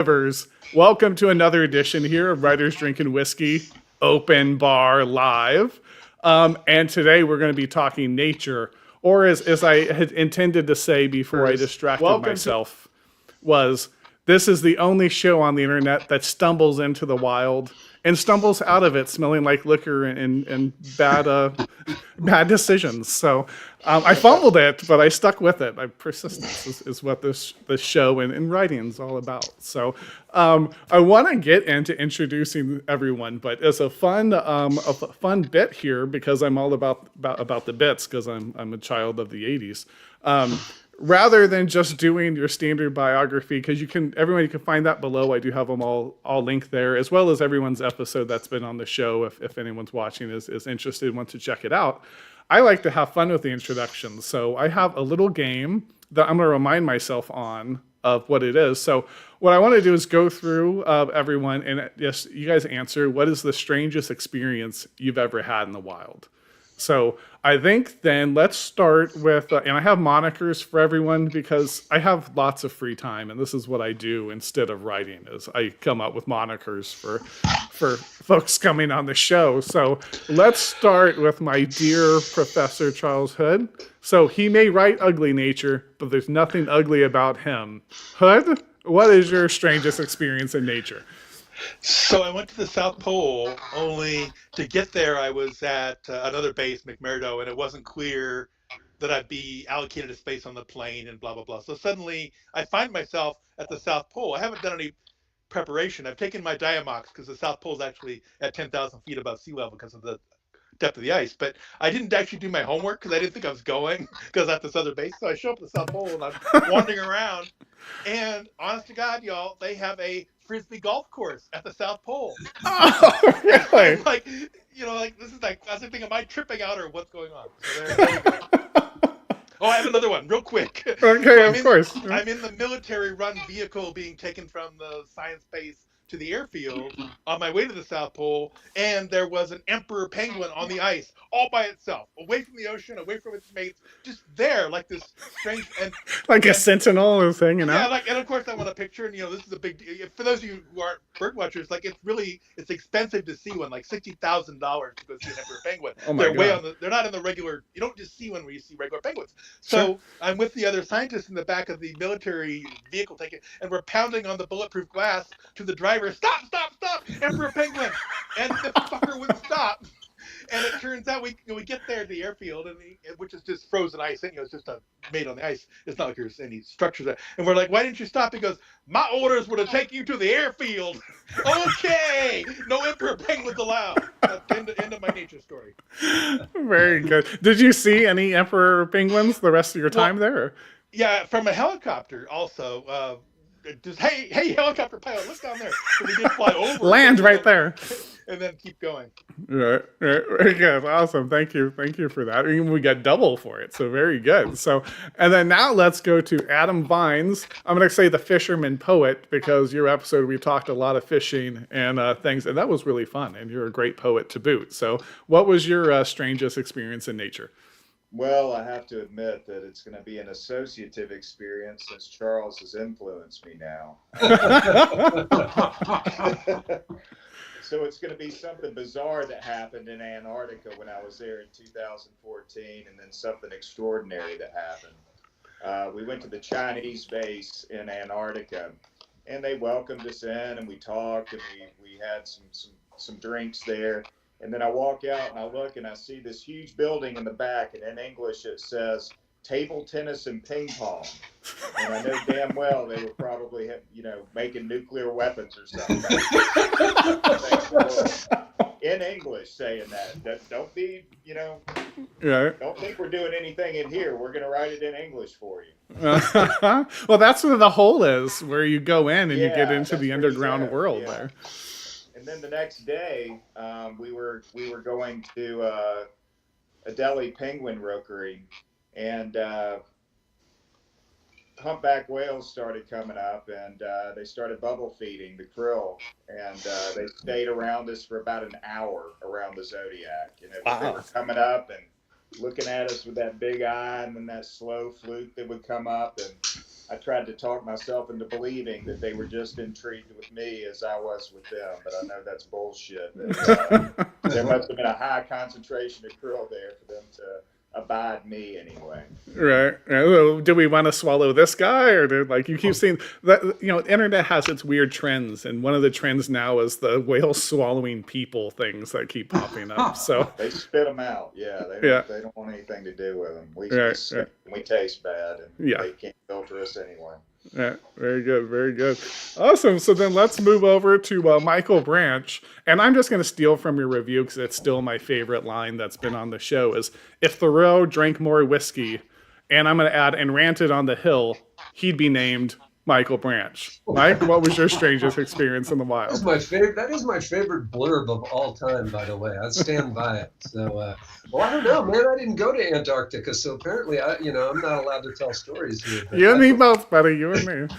Livers. Welcome to another edition here of Writers Drinking Whiskey Open Bar Live. And today we're going to be talking nature, or as I had intended to say before I distracted myself, was this is the only show on the internet that stumbles into the wild and stumbles out of it smelling like liquor and bad decisions. So I fumbled it, but I stuck with it. My persistence is what this show and writing is all about. So I want to get into introducing everyone, but it's a fun bit here because I'm all about the bits because I'm a child of the '80s. Rather than just doing your standard biography, because you can find that below. I do have them all linked there, as well as everyone's episode that's been on the show. If anyone's watching is interested, wants to check it out. I like to have fun with the introductions, so I have a little game that I'm going to remind myself of what it is. So what I want to do is go through everyone and yes, you guys answer what is the strangest experience you've ever had in the wild. So I think then let's start with, and I have monikers for everyone because I have lots of free time, and this is what I do instead of writing is I come up with monikers for folks coming on the show. So let's start with my dear Professor Charles Hood. So he may write ugly nature, but there's nothing ugly about him. Hood, what is your strangest experience in nature? So I went to the South Pole, only to get there I was at another base, McMurdo, and it wasn't clear that I'd be allocated a space on the plane and blah, blah, blah. So suddenly I find myself at the South Pole. I haven't done any preparation. I've taken my Diamox because the South Pole is actually at 10,000 feet above sea level because of the depth of the ice. But I didn't actually do my homework because I didn't think I was going because at this other base. So I show up at the South Pole and I'm wandering around. And honest to God, y'all, they have a frisbee golf course at the South Pole. Oh, really? Like, this is like, I was thinking, am I tripping out or what's going on? So there you go. Oh, I have another one, real quick. Okay, So of course. I'm in the military-run vehicle being taken from the science base to the airfield on my way to the South Pole, and there was an emperor penguin on the ice, all by itself, away from the ocean, away from its mates, just there, like this strange like a sentinel is hanging out. Yeah, and of course I want a picture, and this is a big deal. For those of you who aren't bird watchers, like it's expensive to see one, like $60,000 to go see an emperor penguin. Oh my God. They're not in the regular. You don't just see one where you see regular penguins. So Sure. I'm with the other scientists in the back of the military vehicle and we're pounding on the bulletproof glass to the driver. Stop! Emperor penguin! And the fucker wouldn't stop. And it turns out we get there to the airfield, which is just frozen ice. It's just made on the ice. It's not like there's any structures there. And we're like, why didn't you stop? He goes, my orders were to take you to the airfield. Okay, no emperor penguins allowed. That's the end of my nature story. Very good. Did you see any emperor penguins the rest of your time there? Yeah, from a helicopter also. Just hey helicopter pilot, look down there. So we did fly over. Land right there. And then keep going. Right. Very good. Awesome. Thank you for that. We got double for it, so very good. So, and then now let's go to Adam Vines. I'm going to say the fisherman poet because your episode we talked a lot of fishing and things, and that was really fun. And you're a great poet to boot. So, what was your strangest experience in nature? Well, I have to admit that it's going to be an associative experience since Charles has influenced me now. So it's going to be something bizarre that happened in Antarctica when I was there in 2014, and then something extraordinary that happened. We went to the Chinese base in Antarctica, and they welcomed us in, and we talked, and we had some drinks there. And then I walk out and I look and I see this huge building in the back, and in English it says table tennis and ping pong. And I know damn well they were probably, making nuclear weapons or something. In English saying that. Don't be, don't think we're doing anything in here. We're going to write it in English for you. Well, that's where the hole is, where you go in and you get into the underground world there. And then the next day, we were going to a Delhi penguin rookery, and humpback whales started coming up, and they started bubble feeding the krill, and they stayed around us for about an hour around the Zodiac, and they were coming up and looking at us with that big eye, and then that slow fluke that would come up, and I tried to talk myself into believing that they were just intrigued with me as I was with them, but I know that's bullshit. There must have been a high concentration of krill there for them to abide me anyway. Right. Well, do we want to swallow this guy, or like you keep seeing that? Internet has its weird trends, and one of the trends now is the whale swallowing people things that keep popping up. So they spit them out. Yeah, they don't want anything to do with them. We taste bad, and they can't filter us anyway. Yeah, very good, very good. Awesome. So then let's move over to Michael Branch. And I'm just going to steal from your review because it's still my favorite line that's been on the show is, if Thoreau drank more whiskey, and I'm going to add, and ranted on the hill, he'd be named Michael Branch. Mike, what was your strangest experience in the wild? That is my favorite blurb of all time, by the way. I stand by it. So, well, I don't know, man. I didn't go to Antarctica, so apparently, I'm not allowed to tell stories here. You and me both, buddy. You and me.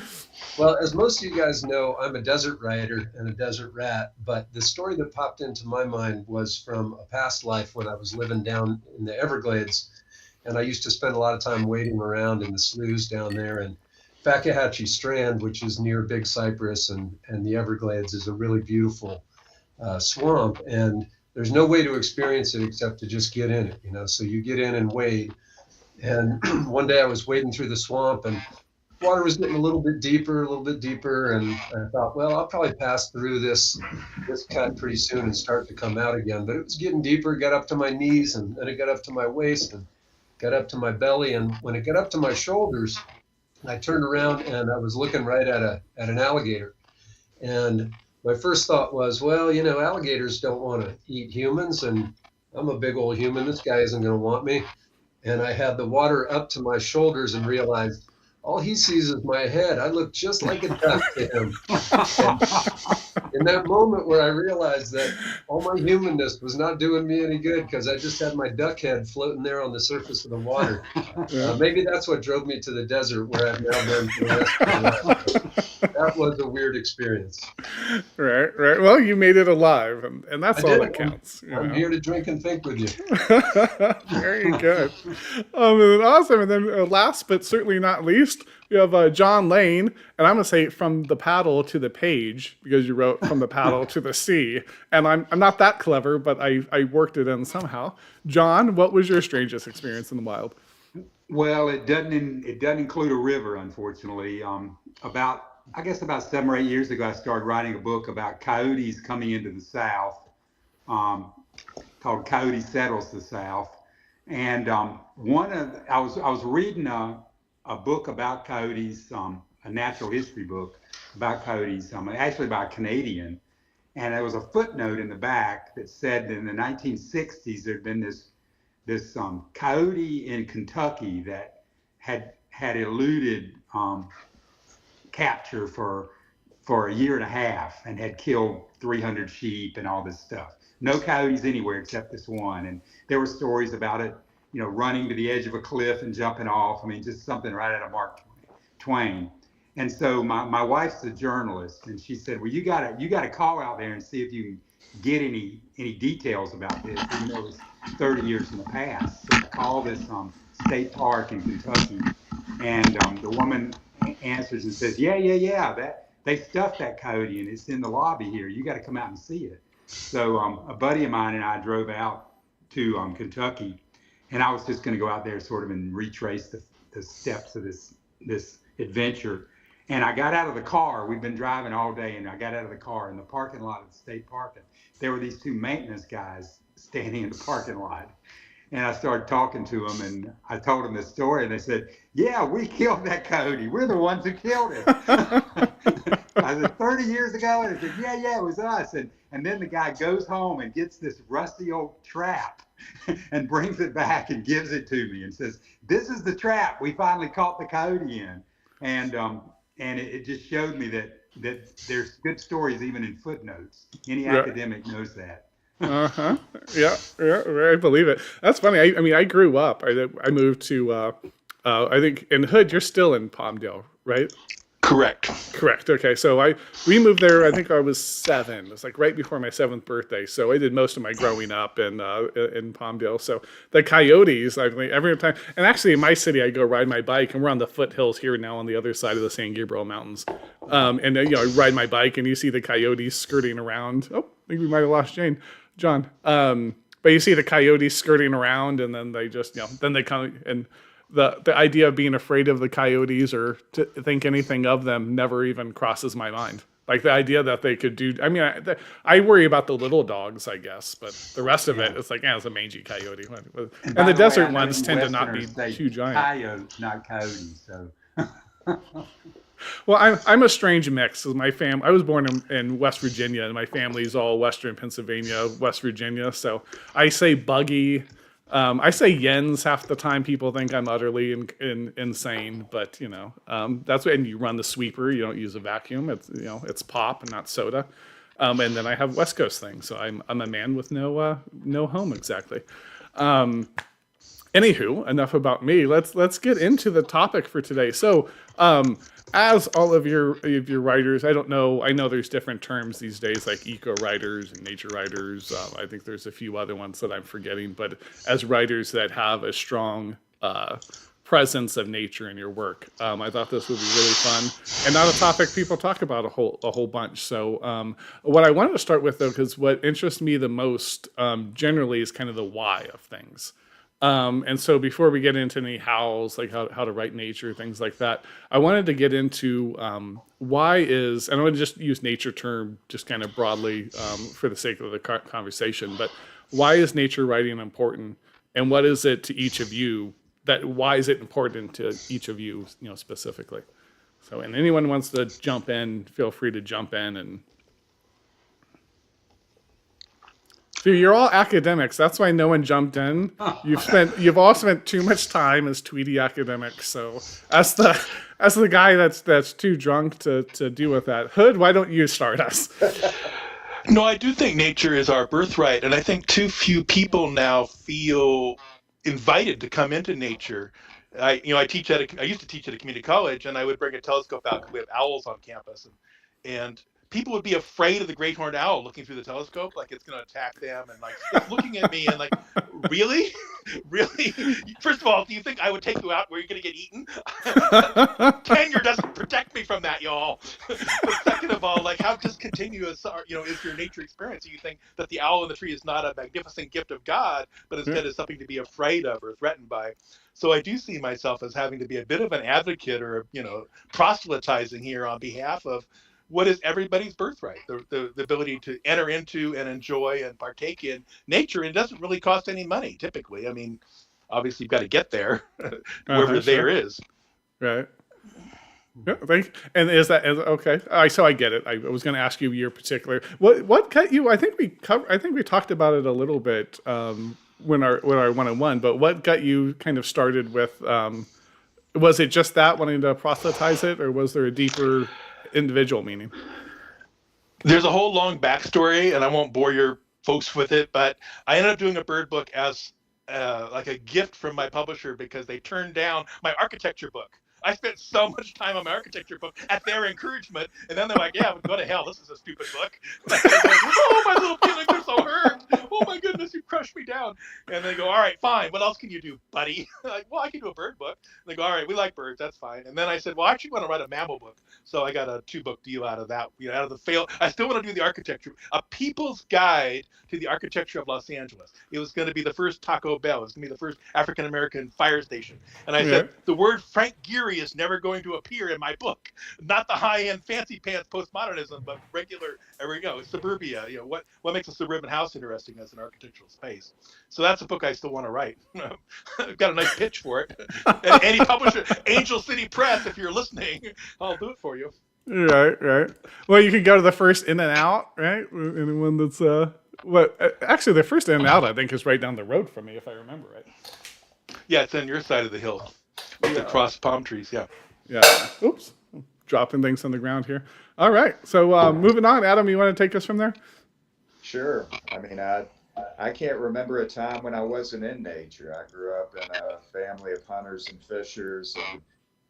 Well, as most of you guys know, I'm a desert writer and a desert rat. But the story that popped into my mind was from a past life when I was living down in the Everglades, and I used to spend a lot of time wading around in the sloughs down there. And Fakahatchee Strand, which is near Big Cypress and the Everglades, is a really beautiful swamp, and there's no way to experience it except to just get in it, so you get in and wade. And one day I was wading through the swamp, and water was getting a little bit deeper, and I thought, well, I'll probably pass through this cut pretty soon and start to come out again. But it was getting deeper, got up to my knees, and then it got up to my waist, and got up to my belly, and when it got up to my shoulders, I turned around and I was looking right at an alligator. And my first thought was, well, alligators don't want to eat humans, and I'm a big old human. This guy isn't going to want me. And I had the water up to my shoulders and realized all he sees is my head. I look just like a duck to him. And in that moment where I realized that all my humanness was not doing me any good because I just had my duck head floating there on the surface of the water. Maybe that's what drove me to the desert where I've now been for the rest of my life. That was a weird experience. Right. Well, you made it alive, and that's all that counts. I'm here to drink and think with you. Very good. Awesome. And then last but certainly not least, we have John Lane, and I'm going to say from the paddle to the page, because you wrote from the paddle to the sea. And I'm not that clever, but I worked it in somehow. John, what was your strangest experience in the wild? Well, it doesn't include a river, unfortunately. About 7 or 8 years ago, I started writing a book about coyotes coming into the South, called Coyote Settles the South. And I was reading a book about coyotes, a natural history book about coyotes, actually by a Canadian. And there was a footnote in the back that said that in the 1960s there'd been this coyote in Kentucky that had eluded capture for a year and a half and had killed 300 sheep and all this stuff. No coyotes anywhere except this one. And there were stories about it, running to the edge of a cliff and jumping off. I mean, just something right out of Mark Twain. And so my wife's a journalist, and she said, well, you gotta call out there and see if you can get any details about this. Even though it was 30 years in the past. So I called this state park in Kentucky, and the woman answers and says, yeah, that they stuffed that coyote and it's in the lobby here. You got to come out and see it. So a buddy of mine and I drove out to Kentucky, and I was just going to go out there sort of and retrace the steps of this adventure. And I got out of the car. We've been driving all day, and I got out of the car in the parking lot of the state park. And there were these two maintenance guys standing in the parking lot. And I started talking to them, and I told them this story, and they said, yeah, we killed that coyote. We're the ones who killed it. I said, 30 years ago? And they said, yeah, it was us. And then the guy goes home and gets this rusty old trap and brings it back and gives it to me and says, this is the trap we finally caught the coyote in. And it just showed me that there's good stories even in footnotes. Any academic knows that. Yeah, I believe it. That's funny. I mean, I grew up. I moved to, I think in Hood, you're still in Palmdale, right? Correct. Correct. Okay. So we moved there. I think I was 7. It was like right before my 7th birthday. So I did most of my growing up in Palmdale. So the Coyotes, I mean, every time, and actually in my city, I go ride my bike, and we're on the foothills here now on the other side of the San Gabriel Mountains. And then, I ride my bike, and you see the Coyotes skirting around. Oh, I think we might have lost John. But you see the Coyotes skirting around, and then they just, then they come and. The idea of being afraid of the Coyotes or to think anything of them never even crosses my mind. Like the idea that they could do. I mean, I worry about the little dogs, I guess, but the rest of it, it's like, it's a mangy coyote. And the desert ones tend to not be too giant. Coyote, not coyotes. So. Well, I'm a strange mix. I was born in West Virginia, and my family's all Western Pennsylvania, West Virginia. So I say buggy. I say yens half the time. People think I'm utterly insane, but that's when you run the sweeper. You don't use a vacuum. It's pop and not soda. And then I have West Coast things. So I'm a man with no home exactly. Anywho, enough about me. Let's get into the topic for today. So, as all of your writers, I don't know. I know there's different terms these days, like eco writers and nature writers. I think there's a few other ones that I'm forgetting. But as writers that have a strong presence of nature in your work, I thought this would be really fun and not a topic people talk about a whole bunch. So, what I wanted to start with, though, because what interests me the most generally is kind of the why of things. And so before we get into any hows, like how to write nature, things like that, I wanted to get into why is, and I'm going to just use nature term just kind of broadly for the sake of the conversation, but why is nature writing important, and what is it to each of you why is it important to each of you, specifically? So, and anyone wants to jump in, feel free to jump in. And so you're all academics. That's why no one jumped in. You've all spent too much time as Tweety academics. So as the guy that's too drunk to deal with that, Hood, why don't you start us? No, I do think nature is our birthright, and I think too few people now feel invited to come into nature. I used to teach at a community college, and I would bring a telescope out because we have owls on campus, and people would be afraid of the great horned owl looking through the telescope, like it's going to attack them, and like it's looking at me and like, really? First of all, do you think I would take you out where you're going to get eaten? Tenure doesn't protect me from that, y'all. But second of all, like how discontinuous is your nature experience? You think that the owl in the tree is not a magnificent gift of God, but instead is something to be afraid of or threatened by. So I do see myself as having to be a bit of an advocate or proselytizing here on behalf of what is everybody's birthright, the ability to enter into and enjoy and partake in nature. And it doesn't really cost any money, typically. I mean, obviously, you've got to get there, wherever there is. Right. Yeah, and is that okay? So I get it. I was going to ask you your particular. What got you? I think we talked about it a little bit when our 101. But what got you kind of started with? Was it just that wanting to proselytize it, or was there a deeper individual meaning? There's a whole long backstory, and I won't bore your folks with it, but I ended up doing a bird book as like a gift from my publisher because they turned down my architecture book. I spent so much time on my architecture book at their encouragement, and then they're like, yeah, go to hell, this is a stupid book. Like, oh, my little feelings are so hurt. Oh my goodness, you crushed me down. And they go, all right, fine, what else can you do, buddy? Like, well, I can do a bird book. And they go, all right, we like birds, that's fine. And then I said, well, I actually want to write a mammal book. So I got a 2-book deal out of that, out of the fail. I still want to do the architecture, a people's guide to the architecture of Los Angeles. It was going to be the first Taco Bell. It was going to be the first African-American fire station. And I said, the word Frank Gehry is never going to appear in my book. Not the high-end fancy pants postmodernism, but regular, suburbia. What makes a suburban house interesting as an architectural space? So that's a book I still want to write. I've got a nice pitch for it. And any publisher, Angel City Press, if you're listening, I'll do it for you. Right. Well, you can go to the first In and Out, right? Anyone that's actually the first In and Out I think is right down the road from me, if I remember right. Yeah, it's on your side of the hill with the cross palm trees. Yeah. Oops, dropping things on the ground here. All right, so moving on. Adam, you want to take us from there? Sure. I mean, I can't remember a time when I wasn't in nature. I grew up in a family of hunters and fishers,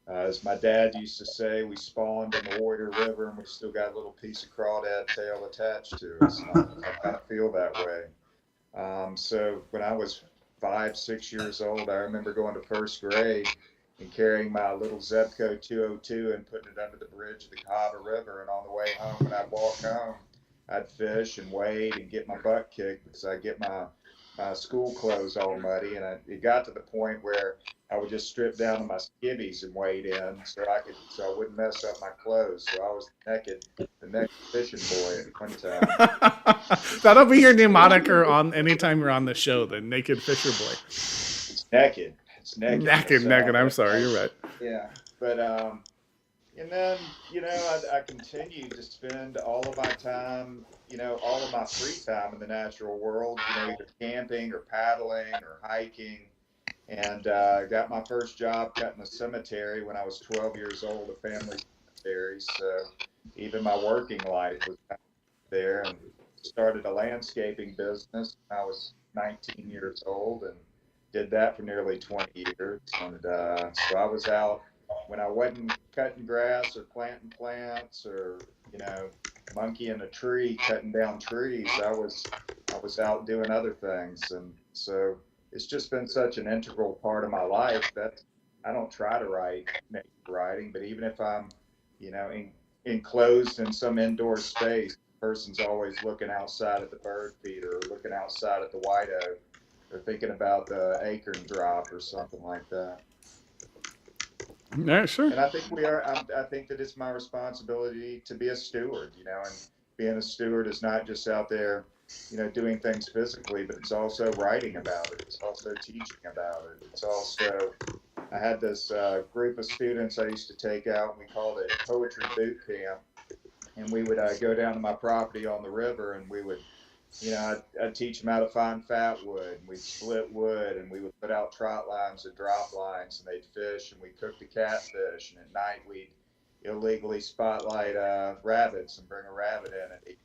and As my dad used to say, we spawned in the Warrior River and we still got a little piece of crawdad tail attached to us. And I kind of feel that way. So when I was 5, 6 years old, I remember going to first grade and carrying my little Zebco 202 and putting it under the bridge of the Cahaba River. And on the way home, when I'd walk home, I'd fish and wade and get my butt kicked because I'd get my school clothes all muddy. And it got to the point where I would just strip down to my skivvies and wade in so I wouldn't mess up my clothes. So I was the naked fishing boy at one time. That'll be your new moniker on anytime you're on the show, the Naked Fisher Boy. It's naked. It's naked. Naked. I'm sorry, you're right. Yeah, but and then I continued to spend all of my time, all of my free time in the natural world, either camping or paddling or hiking. And got my first job cutting a cemetery when I was 12 years old, a family cemetery. So even my working life was there, and started a landscaping business when I was 19 years old and did that for nearly 20 years. And so I was out when I wasn't cutting grass or planting plants or, monkeying a tree, cutting down trees. I was out doing other things. And so it's just been such an integral part of my life that I don't try to write nature writing, but even if I'm, enclosed in some indoor space, the person's always looking outside at the bird feeder or looking outside at the white oak or thinking about the acorn drop or something like that. Yeah, sure. And I think I think that it's my responsibility to be a steward, and being a steward is not just out there, doing things physically, but it's also writing about it. It's also teaching about it. It's also, I had this group of students I used to take out, and we called it Poetry Boot Camp. And we would go down to my property on the river, and we would, I'd teach them how to find fat wood, and we'd split wood, and we would put out trot lines and drop lines, and they'd fish, and we'd cook the catfish, and at night we'd illegally spotlight rabbits and bring a rabbit in and eat.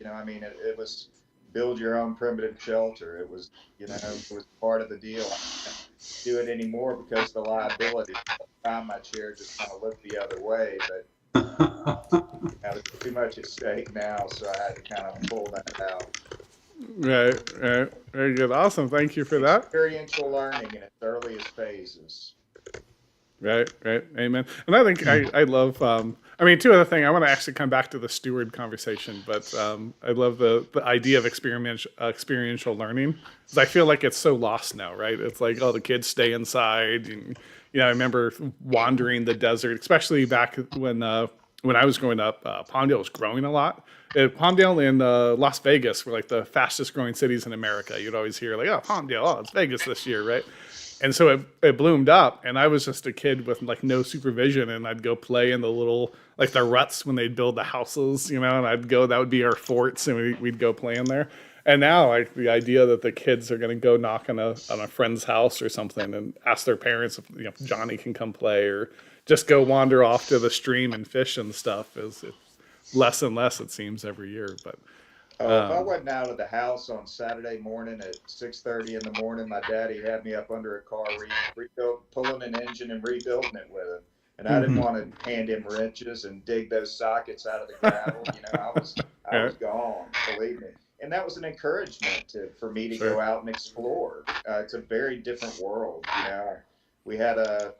It was build your own primitive shelter. It was, it was part of the deal. I can't do it anymore because the liability. Behind my chair just kind of looked the other way, but there's too much at stake now, so I had to kind of pull that out. Right. Very good. Awesome. Thank you for that. Experiential learning in its earliest phases. Right. Amen. And I think I love, two other things. I want to actually come back to the steward conversation, but I love the idea of experiential learning, because I feel like it's so lost now, right? It's like, the kids stay inside. And, I remember wandering the desert, especially back when I was growing up. Palmdale was growing a lot. Palmdale and Las Vegas were like the fastest growing cities in America. You'd always hear like, Palmdale, it's Vegas this year, right? And so it bloomed up, and I was just a kid with like no supervision, and I'd go play in the little, like the ruts when they'd build the houses, and that would be our forts, and we'd go play in there. And now the idea that the kids are going to go knock on a friend's house or something and ask their parents if Johnny can come play, or just go wander off to the stream and fish and stuff is less and less, it seems, every year. But if I wasn't out of the house on Saturday morning at 6:30 in the morning, my daddy had me up under a car pulling an engine and rebuilding it with him. And I didn't want to hand him wrenches and dig those sockets out of the gravel. I was gone, believe me. And that was an encouragement for me to go out and explore. It's a very different world. We had a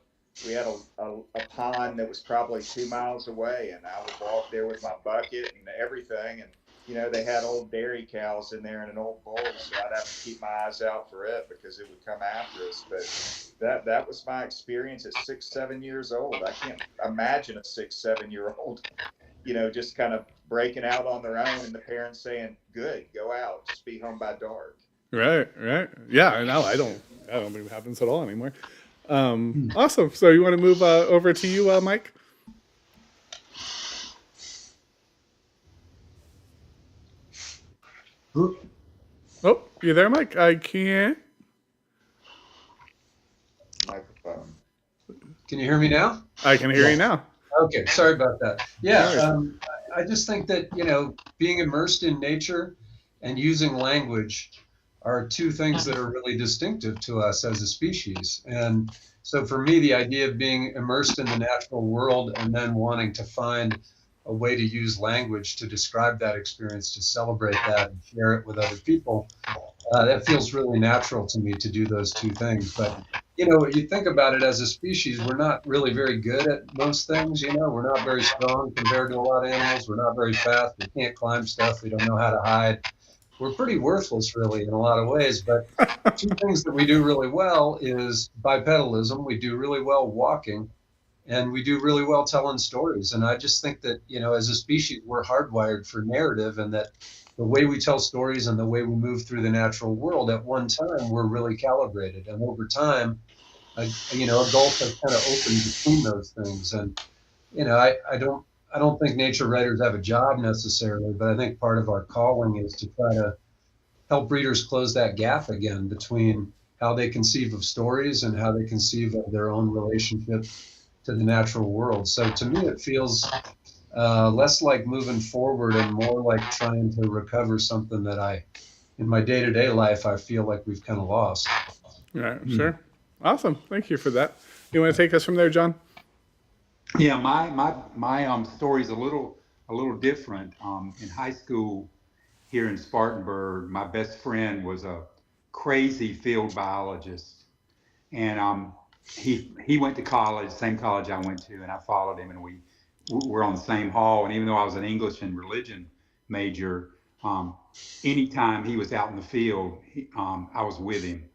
pond that was probably 2 miles away, and I would walk there with my bucket and everything. And they had old dairy cows in there and an old bull, so I'd have to keep my eyes out for it because it would come after us. But that was my experience at 6, 7 years old. I can't imagine a 6, 7-year-old, just kind of breaking out on their own, and the parents saying, "Good, go out, just be home by dark." Right. Yeah, no, I don't think it happens at all anymore. Awesome. So you want to move over to you, Mike? Oh, you there, Mike? I can't. Microphone. Can you hear me now? I can hear you now. Okay, sorry about that. Yeah, I just think that, being immersed in nature and using language are two things that are really distinctive to us as a species. And so for me, the idea of being immersed in the natural world and then wanting to find a way to use language to describe that experience, to celebrate that and share it with other people, that feels really natural to me to do those two things. But, you think about it, as a species, we're not really very good at most things. We're not very strong compared to a lot of animals. We're not very fast. We can't climb stuff. We don't know how to hide. We're pretty worthless, really, in a lot of ways. But two things that we do really well is bipedalism. We do really well walking, and we do really well telling stories. And I just think that, as a species, we're hardwired for narrative, and that the way we tell stories and the way we move through the natural world, at one time, we're really calibrated. And over time, a gulf has kind of opened between those things. And, I don't think nature writers have a job necessarily, but I think part of our calling is to try to help readers close that gap again between how they conceive of stories and how they conceive of their own relationship to the natural world. So to me, it feels less like moving forward and more like trying to recover something that in my day-to-day life, I feel like we've kind of lost. Yeah, sure. Awesome. Thank you for that. You want to take us from there, John? Yeah, my story's a little different. In high school here in Spartanburg, my best friend was a crazy field biologist, and he went to college, same college I went to, and I followed him, and we were on the same hall. And even though I was an English and religion major, anytime he was out in the field, I was with him.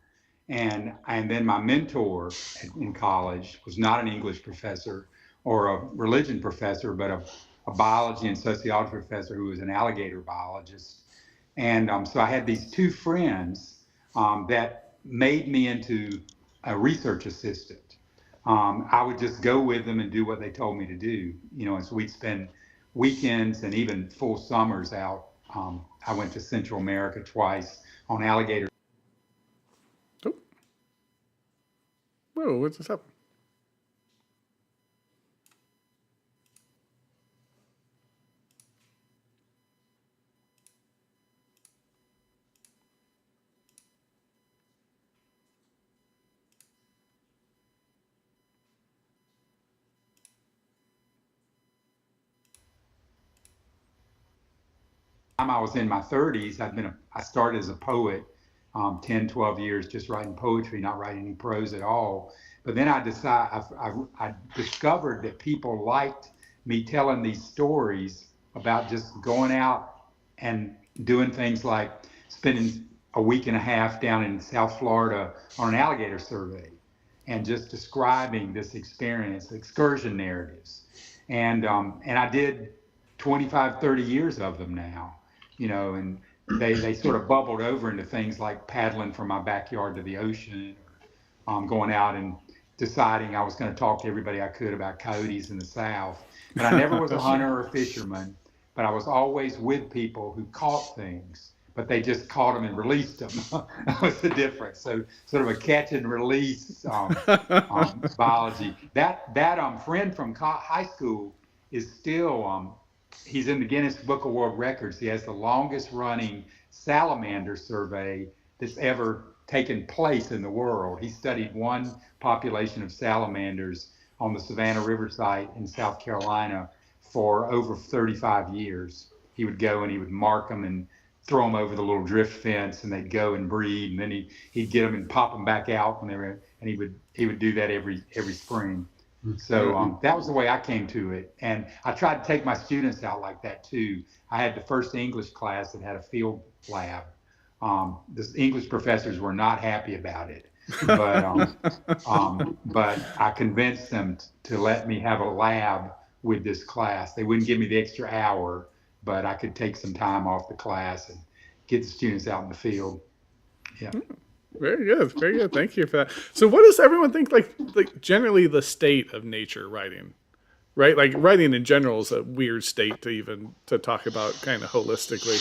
And then my mentor in college was not an English professor or a religion professor, but a biology and sociology professor who was an alligator biologist. And so I had these two friends that made me into a research assistant. I would just go with them and do what they told me to do, and so we'd spend weekends and even full summers out. I went to Central America twice on alligator. Oh. Whoa, what's this up? I was in my 30s, I started as a poet, 10, 12 years just writing poetry, not writing any prose at all. But then I discovered that people liked me telling these stories about just going out and doing things like spending a week and a half down in South Florida on an alligator survey and just describing this experience, excursion narratives. And I did 25, 30 years of them now. And they sort of bubbled over into things like paddling from my backyard to the ocean, or going out and deciding I was going to talk to everybody I could about coyotes in the South. And I never was a hunter or a fisherman, but I was always with people who caught things, but they just caught them and released them. That was the difference. So sort of a catch and release biology. That friend from high school is still he's in the Guinness Book of World Records. He has the longest running salamander survey that's ever taken place in the world. He studied one population of salamanders on the Savannah River site in South Carolina for over 35 years. He would go and he would mark them and throw them over the little drift fence, and they'd go and breed, and then he'd get them and pop them back out when they were, and he would do that every spring. So that was the way I came to it. And I tried to take my students out like that too. I had the first English class that had a field lab. The English professors were not happy about it, but I convinced them to let me have a lab with this class. They wouldn't give me the extra hour, but I could take some time off the class and get the students out in the field. Yeah. Very good. Very good. Thank you for that. So what does everyone think, like generally the state of nature writing, right? Like writing in general is a weird state to talk about kind of holistically.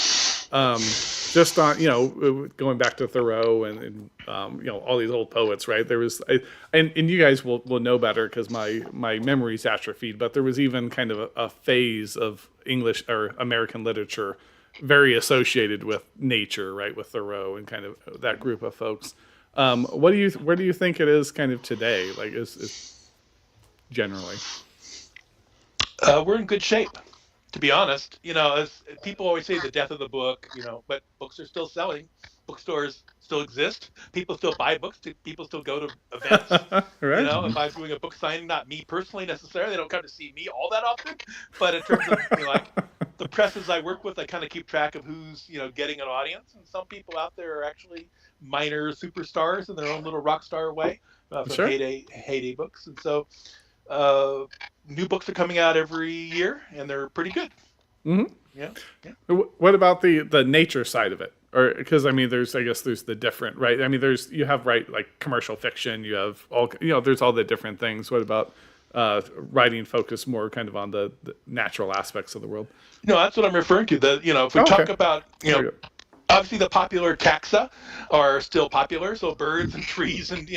Just on, going back to Thoreau and all these old poets, right? There was, and you guys will know better because my memory's atrophied, but there was even kind of a phase of English or American literature very associated with nature, right? With Thoreau and kind of that group of folks. Where do you think it is kind of today? Like is generally? We're in good shape, to be honest. As people always say, the death of the book. But books are still selling. Bookstores still exist. People still buy books. People still go to events. Right? If I'm doing a book signing, not me personally necessarily, they don't come to see me all that often. But in terms of like the presses I work with, I kind of keep track of who's getting an audience, and some people out there are actually minor superstars in their own little rock star way from Sure. heyday books, and so uh, new books are coming out every year, and they're pretty good. Mm-hmm. Yeah. What about the nature side of it? Or because I mean, there's the different, right? I mean, you have like commercial fiction. You have all there's all the different things. What about writing focused more kind of on the natural aspects of the world? No, that's what I'm referring to. If we Oh, talk okay. about There you go. obviously the popular taxa are still popular, so birds and trees and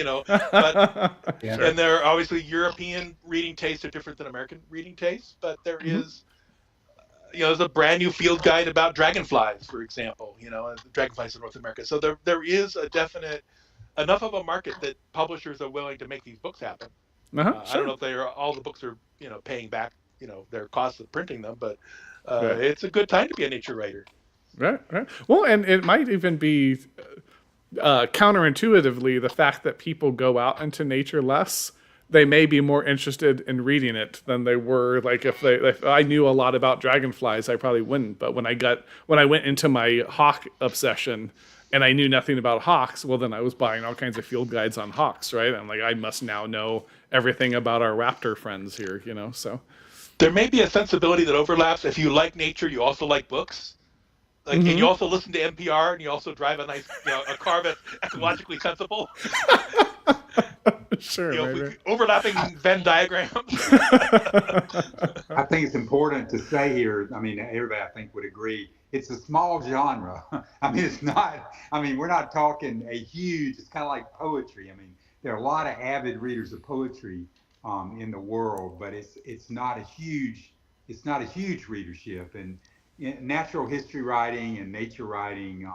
but Yeah. and they're obviously European reading tastes are different than American reading tastes, but there is there's a brand new field guide about dragonflies, for example, dragonflies in North America. So there is a definite enough of a market that publishers are willing to make these books happen. I don't Sure. know if all the books are paying back their costs of printing them, but Right. it's a good time to be a nature writer. Right. Well, and it might even be counterintuitively the fact that people go out into nature less. They may be more interested in reading it than they were. Like if I knew a lot about dragonflies, I probably wouldn't. But when I went into my hawk obsession and I knew nothing about hawks, well, then I was buying all kinds of field guides on hawks, right? I'm like, I must now know everything about our raptor friends here, so. There may be a sensibility that overlaps. If you like nature, you also like books. And you also listen to NPR, and you also drive a nice, a car that's ecologically sensible. Sure, right. Overlapping Venn diagrams. I think it's important to say here, I mean, everybody I think would agree, it's a small genre. I mean, we're not talking a huge, it's kind of like poetry. I mean, there are a lot of avid readers of poetry in the world, but it's not a huge readership. And natural history writing and nature writing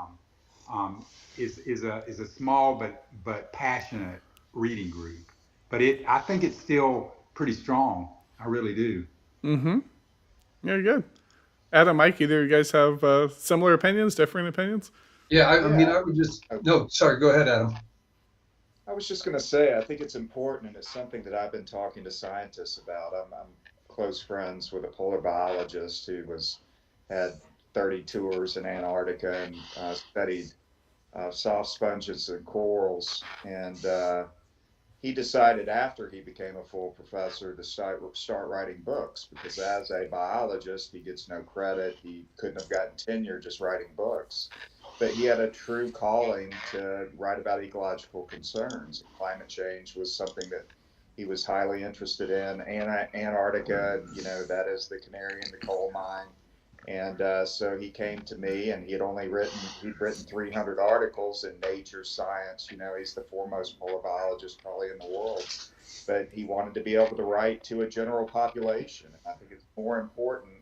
is a small but passionate reading group. But I think it's still pretty strong. I really do. Mm-hmm. Yeah, good. Adam, Mike, either of you guys have similar opinions, different opinions? Yeah, I mean, I would just no. Sorry, go ahead, Adam. I was just going to say, I think it's important, and it's something that I've been talking to scientists about. I'm close friends with a polar biologist who had 30 tours in Antarctica and studied soft sponges and corals. And he decided after he became a full professor to start writing books, because as a biologist, he gets no credit. He couldn't have gotten tenure just writing books. But he had a true calling to write about ecological concerns. Climate change was something that he was highly interested in. Antarctica, that is the canary in the coal mine. And so he came to me, and he'd written 300 articles in Nature, Science. He's the foremost polar biologist probably in the world. But he wanted to be able to write to a general population. I think it's more important,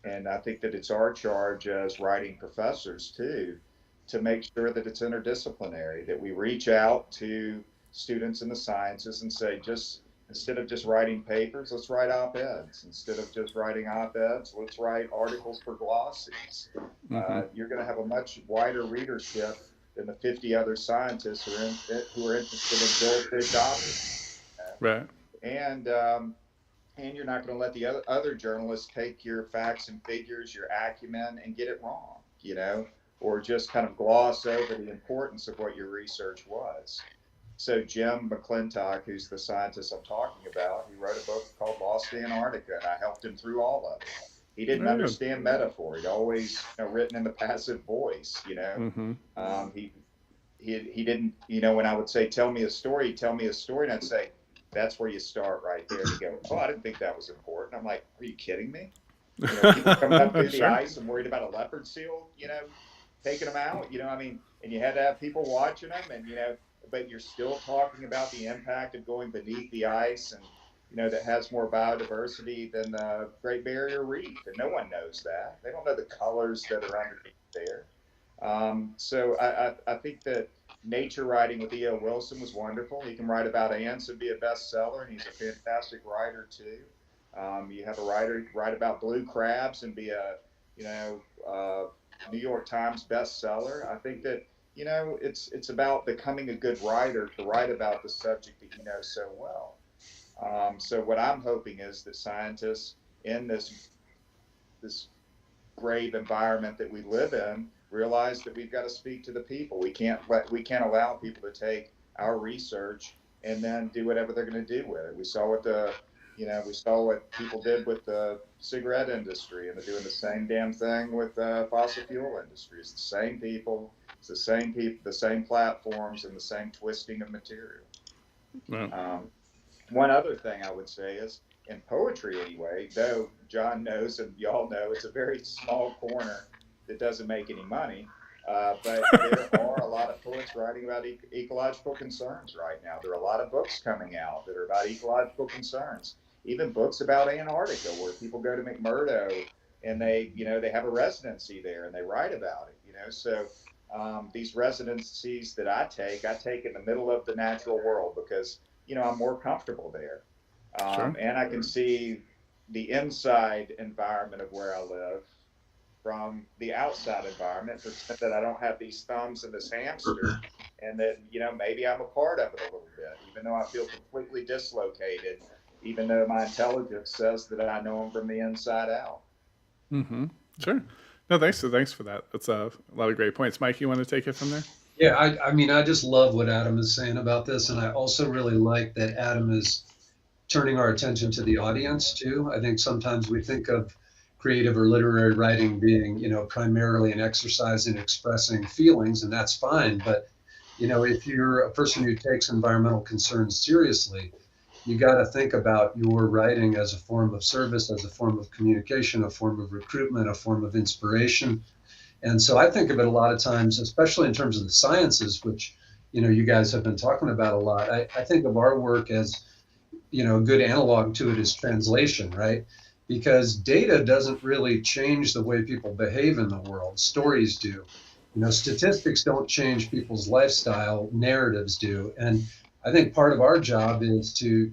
and I think that it's our charge as writing professors too, to make sure that it's interdisciplinary, that we reach out to students in the sciences and say, instead of just writing papers, let's write op-eds. Instead of just writing op-eds, let's write articles for glossies. You're going to have a much wider readership than the 50 other scientists who are interested in goldfish optics. Right. And you're not going to let the other journalists take your facts and figures, your acumen, and get it wrong, or just kind of gloss over the importance of what your research was. So Jim McClintock, who's the scientist I'm talking about, he wrote a book called Lost Antarctica, and I helped him through all of it. He didn't understand metaphor. He'd always written in the passive voice. He didn't. When I would say, "Tell me a story," he'd tell me a story, and I'd say, "That's where you start right there." And he'd go, "Oh, I didn't think that was important." I'm like, "Are you kidding me?" People coming up through the ice and worried about a leopard seal, taking them out. And you had to have people watching them, and but you're still talking about the impact of going beneath the ice. And that has more biodiversity than the Great Barrier Reef, and no one knows that. They don't know the colors that are underneath there. So I think that nature writing with E.O. Wilson was wonderful. He can write about ants and be a bestseller, and he's a fantastic writer too. You have a writer write about blue crabs and be a, New York Times bestseller. I think that, it's about becoming a good writer to write about the subject that you know so well. So what I'm hoping is that scientists in this grave environment that we live in realize that we've got to speak to the people. We can't allow people to take our research and then do whatever they're going to do with it. We saw what people did with the cigarette industry, and they're doing the same damn thing with the fossil fuel industry. It's the same people, the same platforms, and the same twisting of material. Wow. One other thing I would say is, in poetry anyway, though John knows and y'all know it's a very small corner that doesn't make any money, but there are a lot of poets writing about ecological concerns right now. There are a lot of books coming out that are about ecological concerns, even books about Antarctica, where people go to McMurdo and they have a residency there and they write about it. So these residencies that I take in the middle of the natural world because I'm more comfortable there. Sure. And I can see the inside environment of where I live from the outside environment, pretend that I don't have these thumbs and this hamster, and that, maybe I'm a part of it a little bit, even though I feel completely dislocated, even though my intelligence says that I know them from the inside out. Mm-hmm. Sure. No, thanks for that. That's a lot of great points. Mike, you want to take it from there? Yeah, I mean, I just love what Adam is saying about this. And I also really like that Adam is turning our attention to the audience too. I think sometimes we think of creative or literary writing being, primarily an exercise in expressing feelings, and that's fine. But, if you're a person who takes environmental concerns seriously, you got to think about your writing as a form of service, as a form of communication, a form of recruitment, a form of inspiration. And so I think of it a lot of times, especially in terms of the sciences, which, you guys have been talking about a lot. I think of our work as, a good analog to it is translation, right? Because data doesn't really change the way people behave in the world. Stories do. Statistics don't change people's lifestyle, narratives do. And I think part of our job is to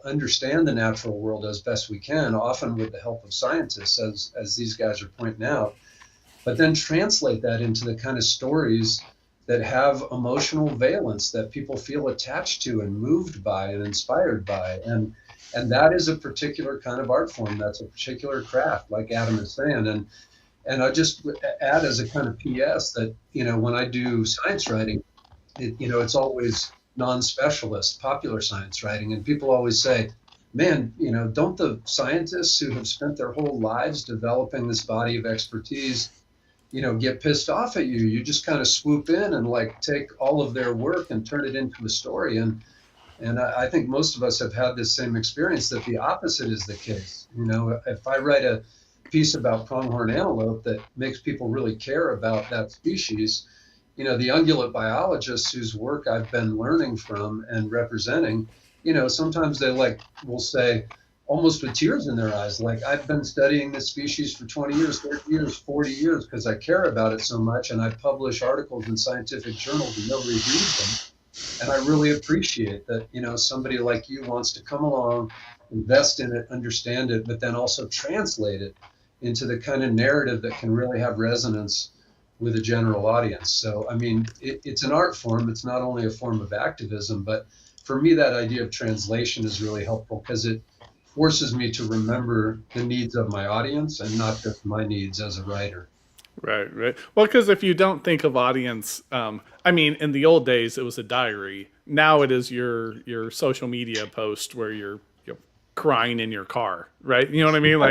understand the natural world as best we can, often with the help of scientists, as these guys are pointing out, but then translate that into the kind of stories that have emotional valence that people feel attached to and moved by and inspired by. And that is a particular kind of art form. That's a particular craft, like Adam is saying. And I just add as a kind of PS that, when I do science writing, it's always non-specialist, popular science writing. And people always say, man, don't the scientists who have spent their whole lives developing this body of expertise get pissed off at you? You just kind of swoop in and take all of their work and turn it into a story. And I think most of us have had this same experience, that the opposite is the case. If I write a piece about pronghorn antelope that makes people really care about that species, the ungulate biologists whose work I've been learning from and representing, sometimes they will say, almost with tears in their eyes, I've been studying this species for 20 years, 30 years, 40 years, because I care about it so much, and I publish articles in scientific journals and nobody reads them. And I really appreciate that, somebody like you wants to come along, invest in it, understand it, but then also translate it into the kind of narrative that can really have resonance with a general audience. So, I mean, it's an art form. It's not only a form of activism, but for me, that idea of translation is really helpful because it forces me to remember the needs of my audience and not just my needs as a writer. Right. Well, because if you don't think of audience, in the old days it was a diary. Now it is your social media post where you're crying in your car, right? You know what I mean?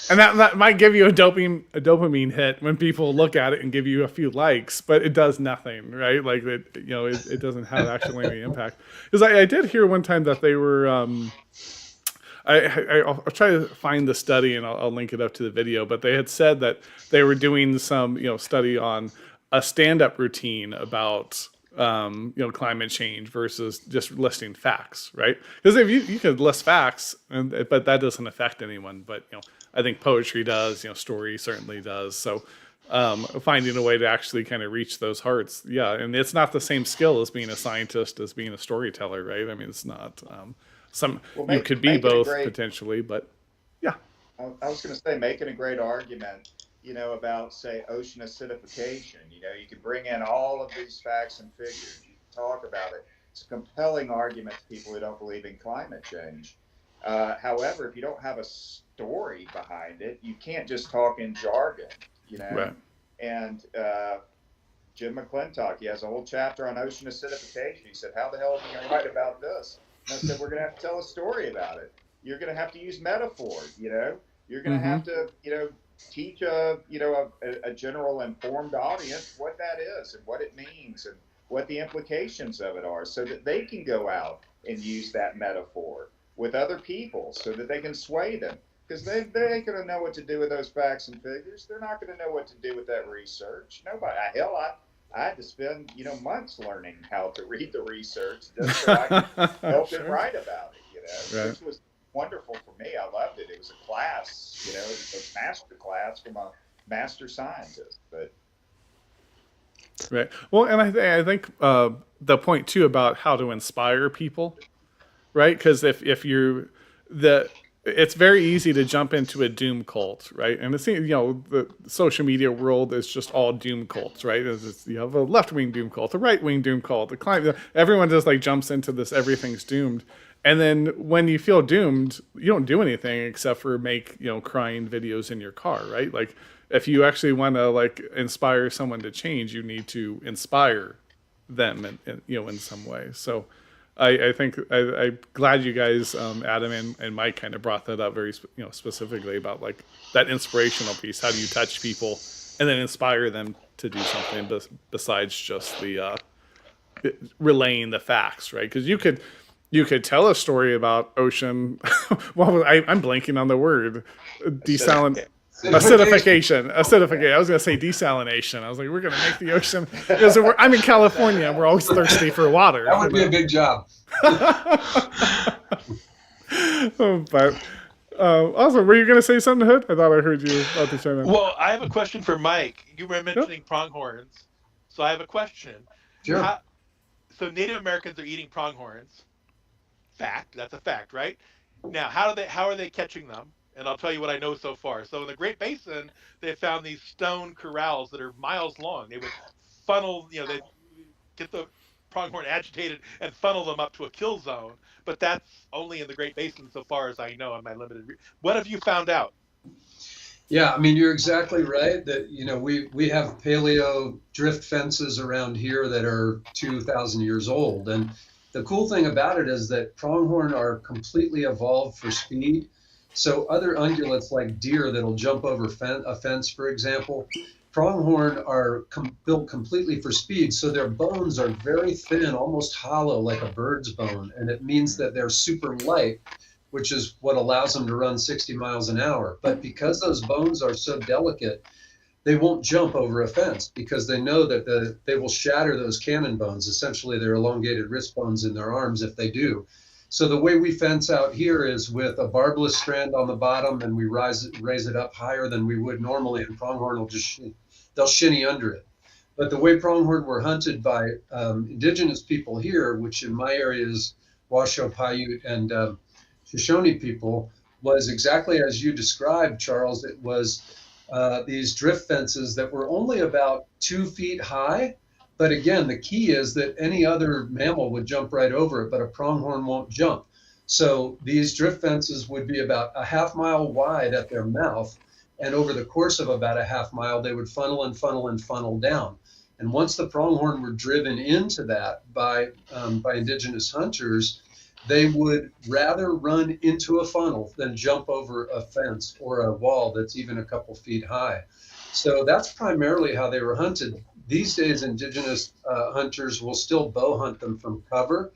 And that might give you a dopamine hit when people look at it and give you a few likes, but it does nothing, right? It doesn't have actually any impact. Because I did hear one time that they were. I'll try to find the study and I'll link it up to the video, but they had said that they were doing some, study on a stand-up routine about climate change versus just listing facts, right? Because if you could list facts, but that doesn't affect anyone. But I think poetry does. Story certainly does. So finding a way to actually kind of reach those hearts, yeah. And it's not the same skill as being a scientist as being a storyteller, right? I mean, it's not. You could be both potentially, but yeah. I was going to say, making a great argument, about, say, ocean acidification. You can bring in all of these facts and figures. You can talk about it. It's a compelling argument to people who don't believe in climate change. However, if you don't have a story behind it, you can't just talk in jargon, Right. And Jim McClintock, he has a whole chapter on ocean acidification. He said, how the hell are you going to write about this? And I said, we're going to have to tell a story about it. You're going to have to use metaphors, You're going to have to, teach a general informed audience what that is and what it means and what the implications of it are, so that they can go out and use that metaphor with other people so that they can sway them. Because they ain't going to know what to do with those facts and figures. They're not going to know what to do with that research. Nobody. Hell, I had to spend, months learning how to read the research just so I could help them write about it, Right. Which was wonderful for me. I loved it. It was a class, it was a master class from a master scientist. But Right. Well, and I think the point too about how to inspire people, right? Because if you're it's very easy to jump into a doom cult, right? And it's the social media world is just all doom cults, right? You have a left wing doom cult, a right wing doom cult, everyone just like jumps into this everything's doomed. And then when you feel doomed, you don't do anything except for make crying videos in your car, right? Like if you actually want to like inspire someone to change, you need to inspire them in some way. So I think I'm glad you guys, Adam and Mike, kind of brought that up very specifically about like that inspirational piece. How do you touch people and then inspire them to do something besides just the relaying the facts, right? Because you could tell a story about ocean. Well, I'm blanking on the word. Acidification. I was going to say desalination. I was like, we're going to make the ocean. Because I'm in California, and we're always thirsty for water. That would be a big job. But also, were you going to say something, Hood? I thought I heard you about to chime in. Well, I have a question for Mike. You were mentioning pronghorns, so I have a question. Sure. So Native Americans are eating pronghorns. Fact. That's a fact, right? Now, how are they catching them? And I'll tell you what I know so far. So in the Great Basin, they found these stone corrals that are miles long. They would funnel, they'd get the pronghorn agitated and funnel them up to a kill zone. But that's only in the Great Basin so far as I know on my limited. What have you found out? Yeah, I mean, you're exactly right that, we have paleo drift fences around here that are 2,000 years old. And the cool thing about it is that pronghorn are completely evolved for speed. So other ungulates like deer that'll jump over a fence, for example, pronghorn are built completely for speed. So their bones are very thin, almost hollow like a bird's bone. And it means that they're super light, which is what allows them to run 60 miles an hour. But because those bones are so delicate, they won't jump over a fence because they know that they will shatter those cannon bones, essentially their elongated wrist bones in their arms if they do. So the way we fence out here is with a barbless strand on the bottom, and we raise it up higher than we would normally, and pronghorn will they'll shinny under it. But the way pronghorn were hunted by indigenous people here, which in my area is Washoe, Paiute, and Shoshone people, was exactly as you described, Charles. It was these drift fences that were only about 2 feet high. But again, the key is that any other mammal would jump right over it, but a pronghorn won't jump. So these drift fences would be about a half mile wide at their mouth. And over the course of about a half mile, they would funnel and funnel and funnel down. And once the pronghorn were driven into that by indigenous hunters, they would rather run into a funnel than jump over a fence or a wall that's even a couple feet high. So that's primarily how they were hunted. These days, indigenous hunters will still bow hunt them from cover,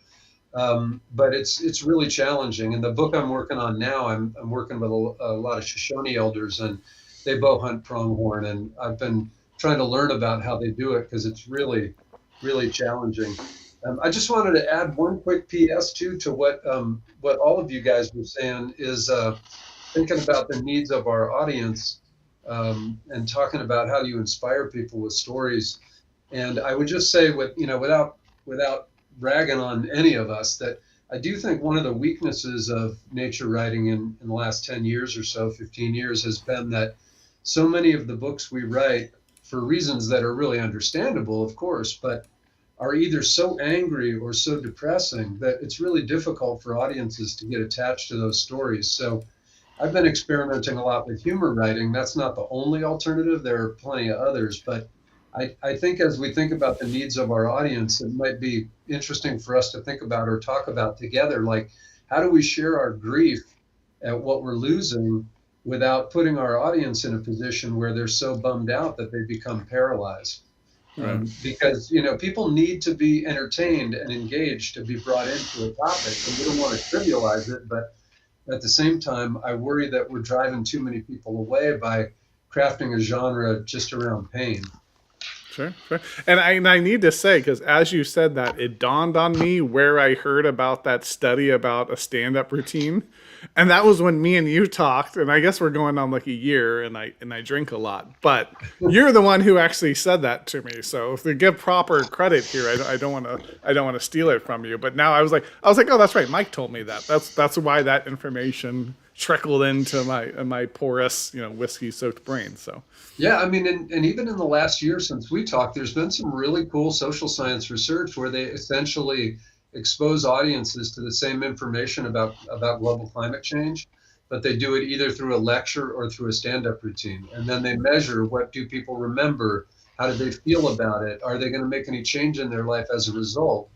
but it's really challenging. In the book I'm working on now, I'm working with a lot of Shoshone elders, and they bow hunt pronghorn, and I've been trying to learn about how they do it because it's really really challenging. I just wanted to add one quick PS too to what all of you guys were saying is thinking about the needs of our audience and talking about how do you inspire people with stories. And I would just say, without bragging on any of us, that I do think one of the weaknesses of nature writing in the last 10 years or so, 15 years, has been that so many of the books we write, for reasons that are really understandable, of course, but are either so angry or so depressing that it's really difficult for audiences to get attached to those stories. So I've been experimenting a lot with humor writing. That's not the only alternative. There are plenty of others, but I think as we think about the needs of our audience, it might be interesting for us to think about or talk about together, like how do we share our grief at what we're losing without putting our audience in a position where they're so bummed out that they become paralyzed. Right. Because people need to be entertained and engaged to be brought into a topic, and we don't want to trivialize it, but at the same time, I worry that we're driving too many people away by crafting a genre just around pain. Sure. And I need to say, because as you said that, it dawned on me where I heard about that study about a stand-up routine. And that was when me and you talked, and I guess we're going on like a year, and I drink a lot. But you're the one who actually said that to me. So to give proper credit here, I don't want to steal it from you. But now I was like, oh, that's right. Mike told me that. That's why that information trickled into my porous, whiskey-soaked brain. So. Yeah, I mean, and even in the last year since we talked, there's been some really cool social science research where they essentially expose audiences to the same information about global climate change, but they do it either through a lecture or through a stand-up routine. And then they measure, what do people remember? How do they feel about it? Are they going to make any change in their life as a result?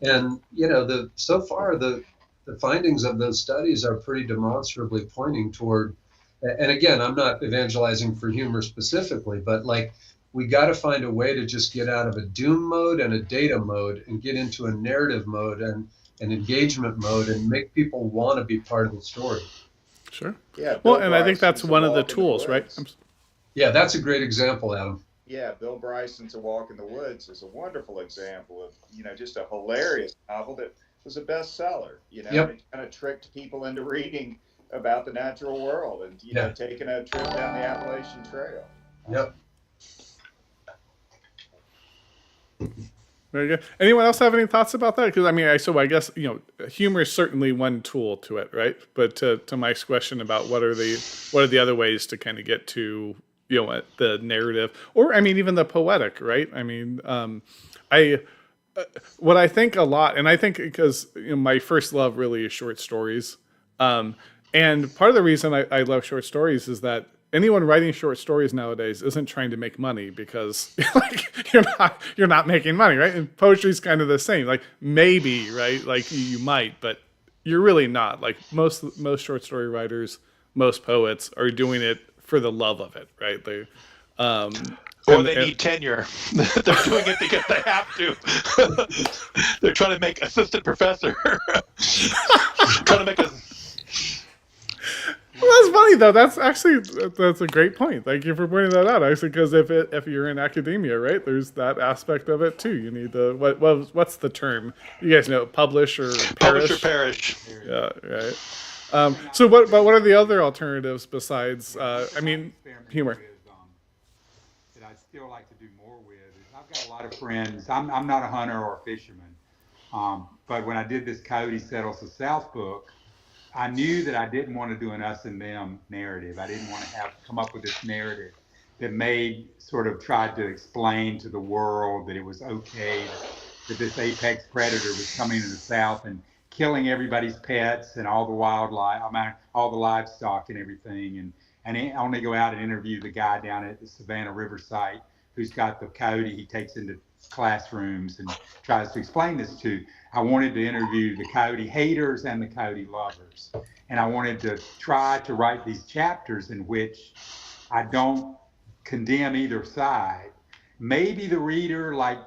And, so far, the findings of those studies are pretty demonstrably pointing toward, and again, I'm not evangelizing for humor specifically, but like, we got to find a way to just get out of a doom mode and a data mode and get into a narrative mode and an engagement mode and make people want to be part of the story. Sure. Yeah. Well, and I think that's one of the tools, right? Yeah, that's a great example, Adam. Yeah, Bill Bryson's A Walk in the Woods is a wonderful example of, just a hilarious novel that was a bestseller. Yep. It kind of tricked people into reading about the natural world and, taking a trip down the Appalachian Trail. Yep. Very good. Anyone else have any thoughts about that? Because I guess humor is certainly one tool to it, right? But to Mike's question about what are the other ways to kind of get to the narrative, or even the poetic, right? What I think a lot, and I think because my first love really is short stories, and part of the reason I love short stories is that anyone writing short stories nowadays isn't trying to make money, because you're not making money, right? And poetry's kind of the same. Like, maybe, right? Like, you might, but you're really not. Like, most short story writers, most poets are doing it for the love of it, right? They need tenure. They're doing it because they have to. They're trying to make assistant professor. Trying to make a. Well, that's funny though. That's a great point. Thank you for pointing that out. Actually, because if you're in academia, right, there's that aspect of it too. You need the what's the term? You guys know, publish or perish. Publish or perish. Yeah, right. So what are the other alternatives besides humor? That I'd still like to do more with. I've got a lot of friends. I'm not a hunter or a fisherman, but when I did this Coyote Settles the South book, I knew that I didn't want to do an us and them narrative. I didn't want to come up with this narrative that tried to explain to the world that it was okay that this apex predator was coming into the South and killing everybody's pets and all the wildlife, all the livestock and everything, and only go out and interview the guy down at the Savannah River site who's got the coyote he takes into classrooms and tries to explain this to. I wanted to interview the coyote haters and the coyote lovers. And I wanted to try to write these chapters in which I don't condemn either side. Maybe the reader, like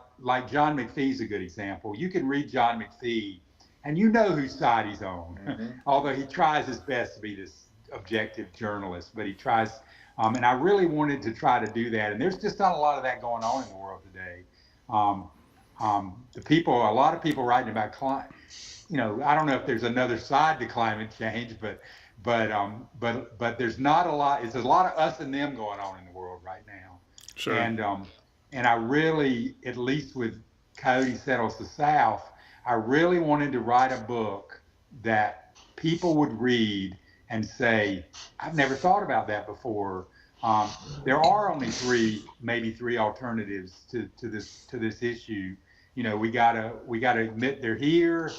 John McPhee's a good example. You can read John McPhee and you know whose side he's on, although he tries his best to be this objective journalist, but he tries, and I really wanted to try to do that. And there's just not a lot of that going on in the world today. a lot of people writing about I don't know if there's another side to climate change, but there's not a lot. It's a lot of us and them going on in the world right now. Sure. And I really, at least with Coyote Settles the South, I really wanted to write a book that people would read and say, I've never thought about that before. There are only maybe three alternatives to this issue. We gotta admit they're here.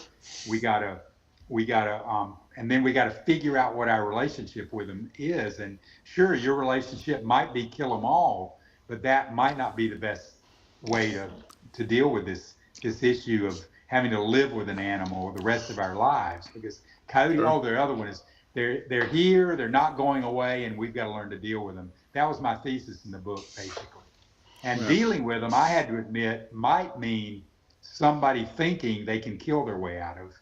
We gotta, and then we gotta figure out what our relationship with them is. And sure, your relationship might be kill them all, but that might not be the best way to deal with this issue of having to live with an animal the rest of our lives. Because coyote, the other one is they're here, they're not going away, and we've got to learn to deal with them. That was my thesis in the book, basically. And dealing with them, I had to admit, might mean somebody thinking they can kill their way out of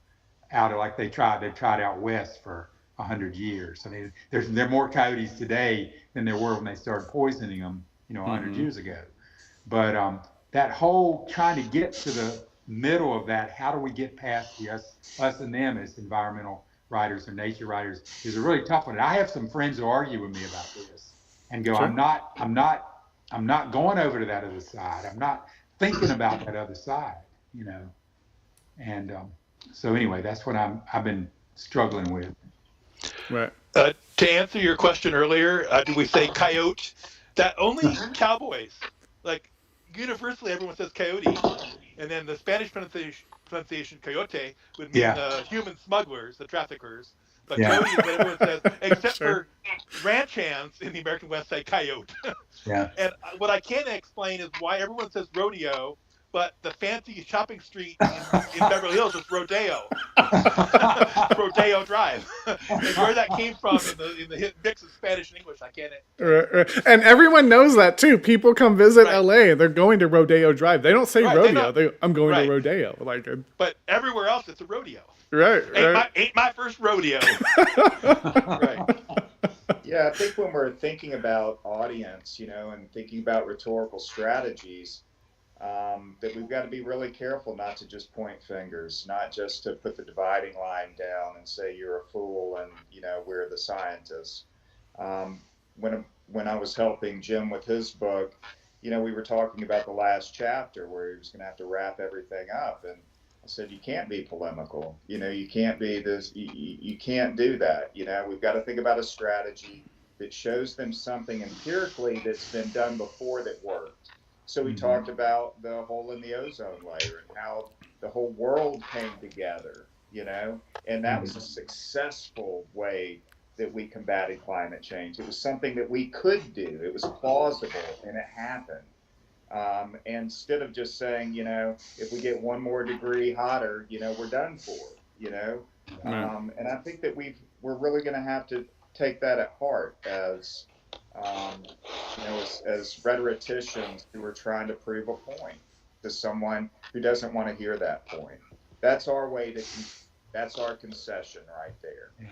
like they tried out west for 100 years. I mean, there are more coyotes today than there were when they started poisoning them, 100 years ago. But that whole trying to get to the middle of that, how do we get past the us and them as environmental writers or nature writers, is a really tough one. And I have some friends who argue with me about this and go, I'm not going over to that other side. I'm not thinking about that other side, And so anyway, that's what I've been struggling with. Right. To answer your question earlier, do we say coyote? That only cowboys, like universally everyone says coyote, and then the Spanish pronunciation coyote would mean the human smugglers, the traffickers. But coyote is what everyone says, except for ranch hands in the American West say coyote. And what I can't explain is why everyone says rodeo, but the fancy shopping street in Beverly Hills is Rodeo. Rodeo Drive. And where that came from in the mix of Spanish and English, I can't. Right. And everyone knows that too. People come visit LA and they're going to Rodeo Drive. They don't say rodeo. I'm going to Rodeo. But everywhere else, it's a rodeo. Right. Ain't my first rodeo. Right. Yeah, I think when we're thinking about audience, and thinking about rhetorical strategies, that we've got to be really careful not to just point fingers, not just to put the dividing line down and say you're a fool and we're the scientists. When I was helping Jim with his book, we were talking about the last chapter where he was going to have to wrap everything up, and I said you can't be polemical. You can't be this. You can't do that. We've got to think about a strategy that shows them something empirically that's been done before that worked. So we talked about the hole in the ozone layer and how the whole world came together, and that was a successful way that we combated climate change. It was something that we could do. It was plausible, and it happened. And instead of just saying, if we get 1 more degree hotter, we're done for, and I think that we're really going to have to take that at heart as rhetoricians who are trying to prove a point to someone who doesn't want to hear that point. That's our that's our concession right there. Yeah.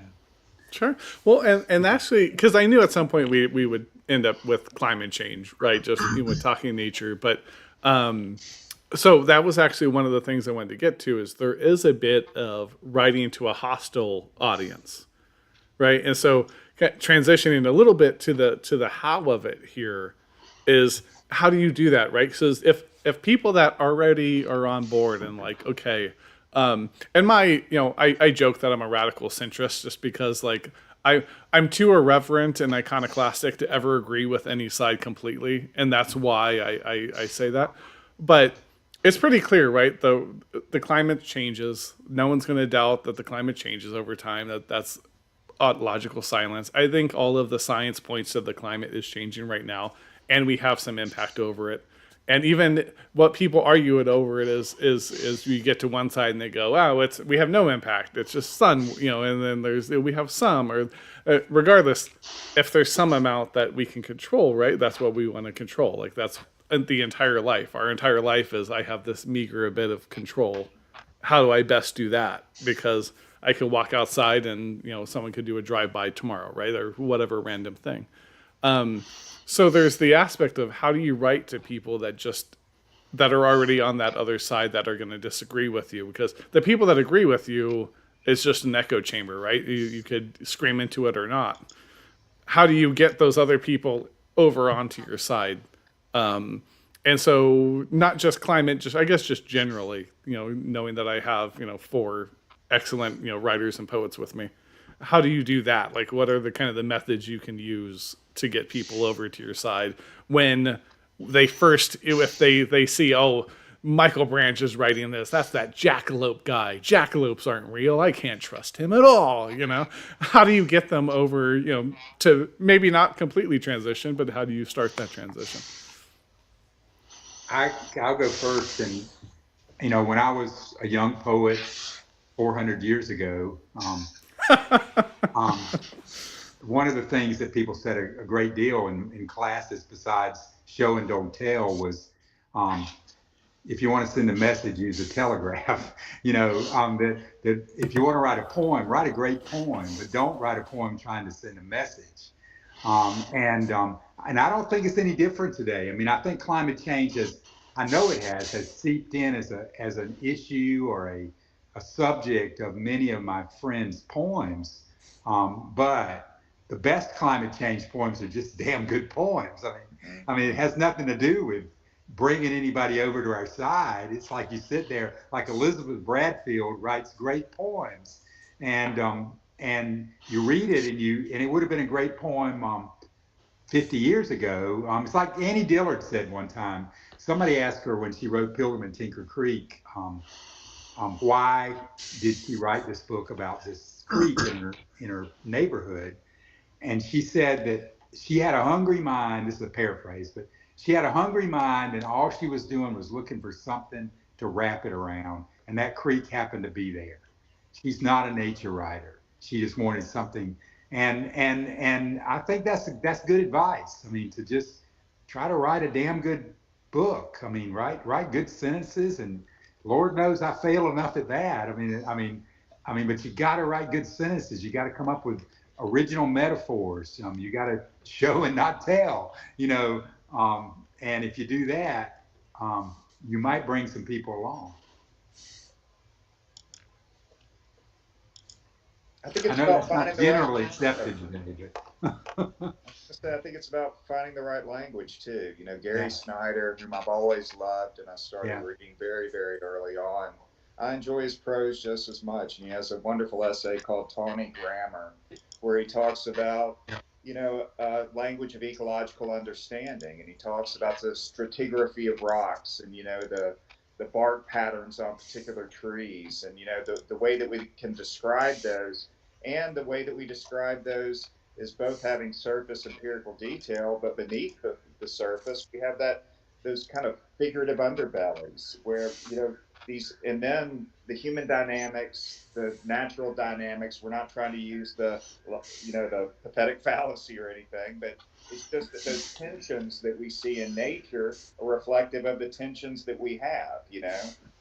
Sure. Well, and actually, because I knew at some point we would end up with climate change, right? Just talking nature. But so that was actually one of the things I wanted to get to is there is a bit of writing to a hostile audience, right? And so transitioning a little bit to the how of it here is how do you do that, right? Because if people that already are on board and like, okay, and I joke that I'm a radical centrist just because I'm too irreverent and iconoclastic to ever agree with any side completely, and that's why I say that. But it's pretty clear, right? The climate changes. No one's going to doubt that the climate changes over time. That's logical silence. I think all of the science points to the climate is changing right now, and we have some impact over it. And even what people argue it over it is you get to one side and they go, "Wow, we have no impact. It's just sun, And then we have some, or regardless, if there's some amount that we can control, right? That's what we want to control. Like that's the entire life. Our entire life is I have this meager bit of control. How do I best do that? Because I could walk outside and someone could do a drive-by tomorrow, right, or whatever random thing. So there's the aspect of how do you write to people that just that are already on that other side that are going to disagree with you, because the people that agree with you is just an echo chamber, right? You could scream into it or not. How do you get those other people over onto your side? And so not just climate, just I guess just generally, knowing that I have, 4 excellent, writers and poets with me. How do you do that? Like, what are the kind of the methods you can use to get people over to your side when they first, if they see, oh, Michael Branch is writing this, that's that jackalope guy. Jackalopes aren't real. I can't trust him at all. How do you get them over, to maybe not completely transition, but how do you start that transition? I'll go first. And, when I was a young poet 400 years ago, one of the things that people said a great deal in classes besides show and don't tell was, if you want to send a message, use a telegraph. That if you want to write a poem, write a great poem, but don't write a poem trying to send a message. And I don't think it's any different today. I mean, I think climate change I know it has seeped in as an issue or a subject of many of my friends' poems. But the best climate change poems are just damn good poems. I mean, it has nothing to do with bringing anybody over to our side. It's like you sit there, like Elizabeth Bradfield writes great poems, and you read it, and it would have been a great poem 50 years ago. It's like Annie Dillard said one time. Somebody asked her when she wrote Pilgrim in Tinker Creek, why did she write this book about this creek in her neighborhood? And she said that she had a hungry mind. This is a paraphrase, but she had a hungry mind, and all she was doing was looking for something to wrap it around. And that creek happened to be there. She's not a nature writer. She just wanted something. And I think that's good advice. I mean, to just try to write a damn good book. I mean, write good sentences, and Lord knows I fail enough at that. I mean, but you got to write good sentences. You got to come up with original metaphors. You got to show and not tell. And if you do that, you might bring some people along. I think it's know about that's not finding the generally right accepted today, but I think it's about finding the right language too. Gary Snyder, whom I've always loved, and I started reading very, very early on. I enjoy his prose just as much, and he has a wonderful essay called Tawny Grammar, where he talks about language of ecological understanding, and he talks about the stratigraphy of rocks, and the bark patterns on particular trees, and the way that we can describe those, and the way that we describe those is both having surface empirical detail, but beneath the surface we have those kind of figurative underbellies where these, and then the human dynamics, the natural dynamics. We're not trying to use the pathetic fallacy or anything, but it's just that those tensions that we see in nature are reflective of the tensions that we have.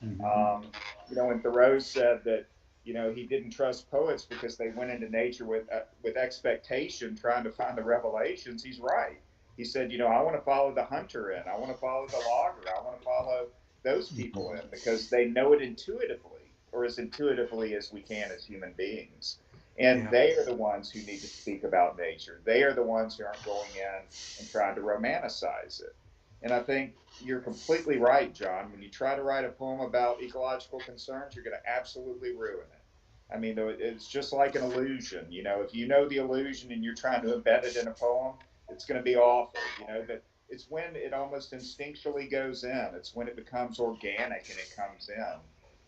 And Thoreau said that he didn't trust poets because they went into nature with expectation, trying to find the revelations. He's right. He said, I want to follow the hunter in. I want to follow the logger. I want to follow those people in because they know it intuitively, or as intuitively as we can as human beings. And they are the ones who need to speak about nature. They are the ones who aren't going in and trying to romanticize it. And I think you're completely right, John. When you try to write a poem about ecological concerns, you're going to absolutely ruin it. I mean, it's just like an illusion. If you know the illusion and you're trying to embed it in a poem, it's going to be awful. But it's when it almost instinctually goes in. It's when it becomes organic and it comes in.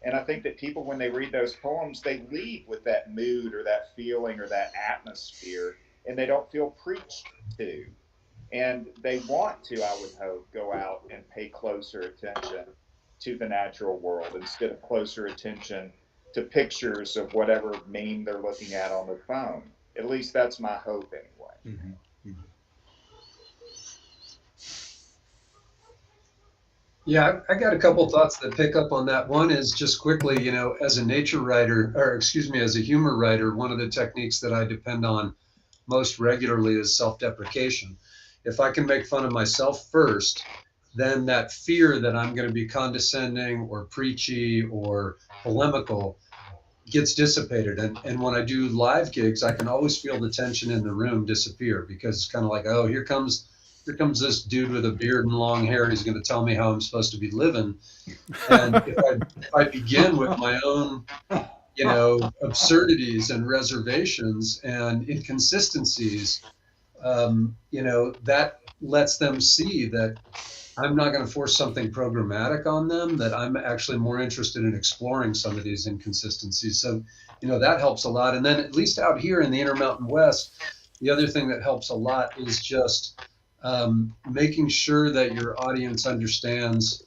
And I think that people, when they read those poems, they leave with that mood or that feeling or that atmosphere, and they don't feel preached to. And they want to, I would hope, go out and pay closer attention to the natural world instead of closer attention to pictures of whatever meme they're looking at on their phone. At least that's my hope anyway. Mm-hmm. Mm-hmm. Yeah, I got a couple thoughts that pick up on that. One is just quickly, as a nature writer, or excuse me, as a humor writer, one of the techniques that I depend on most regularly is self-deprecation. If I can make fun of myself first, then that fear that I'm going to be condescending or preachy or polemical gets dissipated. And when I do live gigs, I can always feel the tension in the room disappear, because it's kind of like, oh, here comes this dude with a beard and long hair. He's going to tell me how I'm supposed to be living. And if I begin with my own, absurdities and reservations and inconsistencies, that lets them see that I'm not going to force something programmatic on them, that I'm actually more interested in exploring some of these inconsistencies. So, that helps a lot. And then at least out here in the Intermountain West, the other thing that helps a lot is just making sure that your audience understands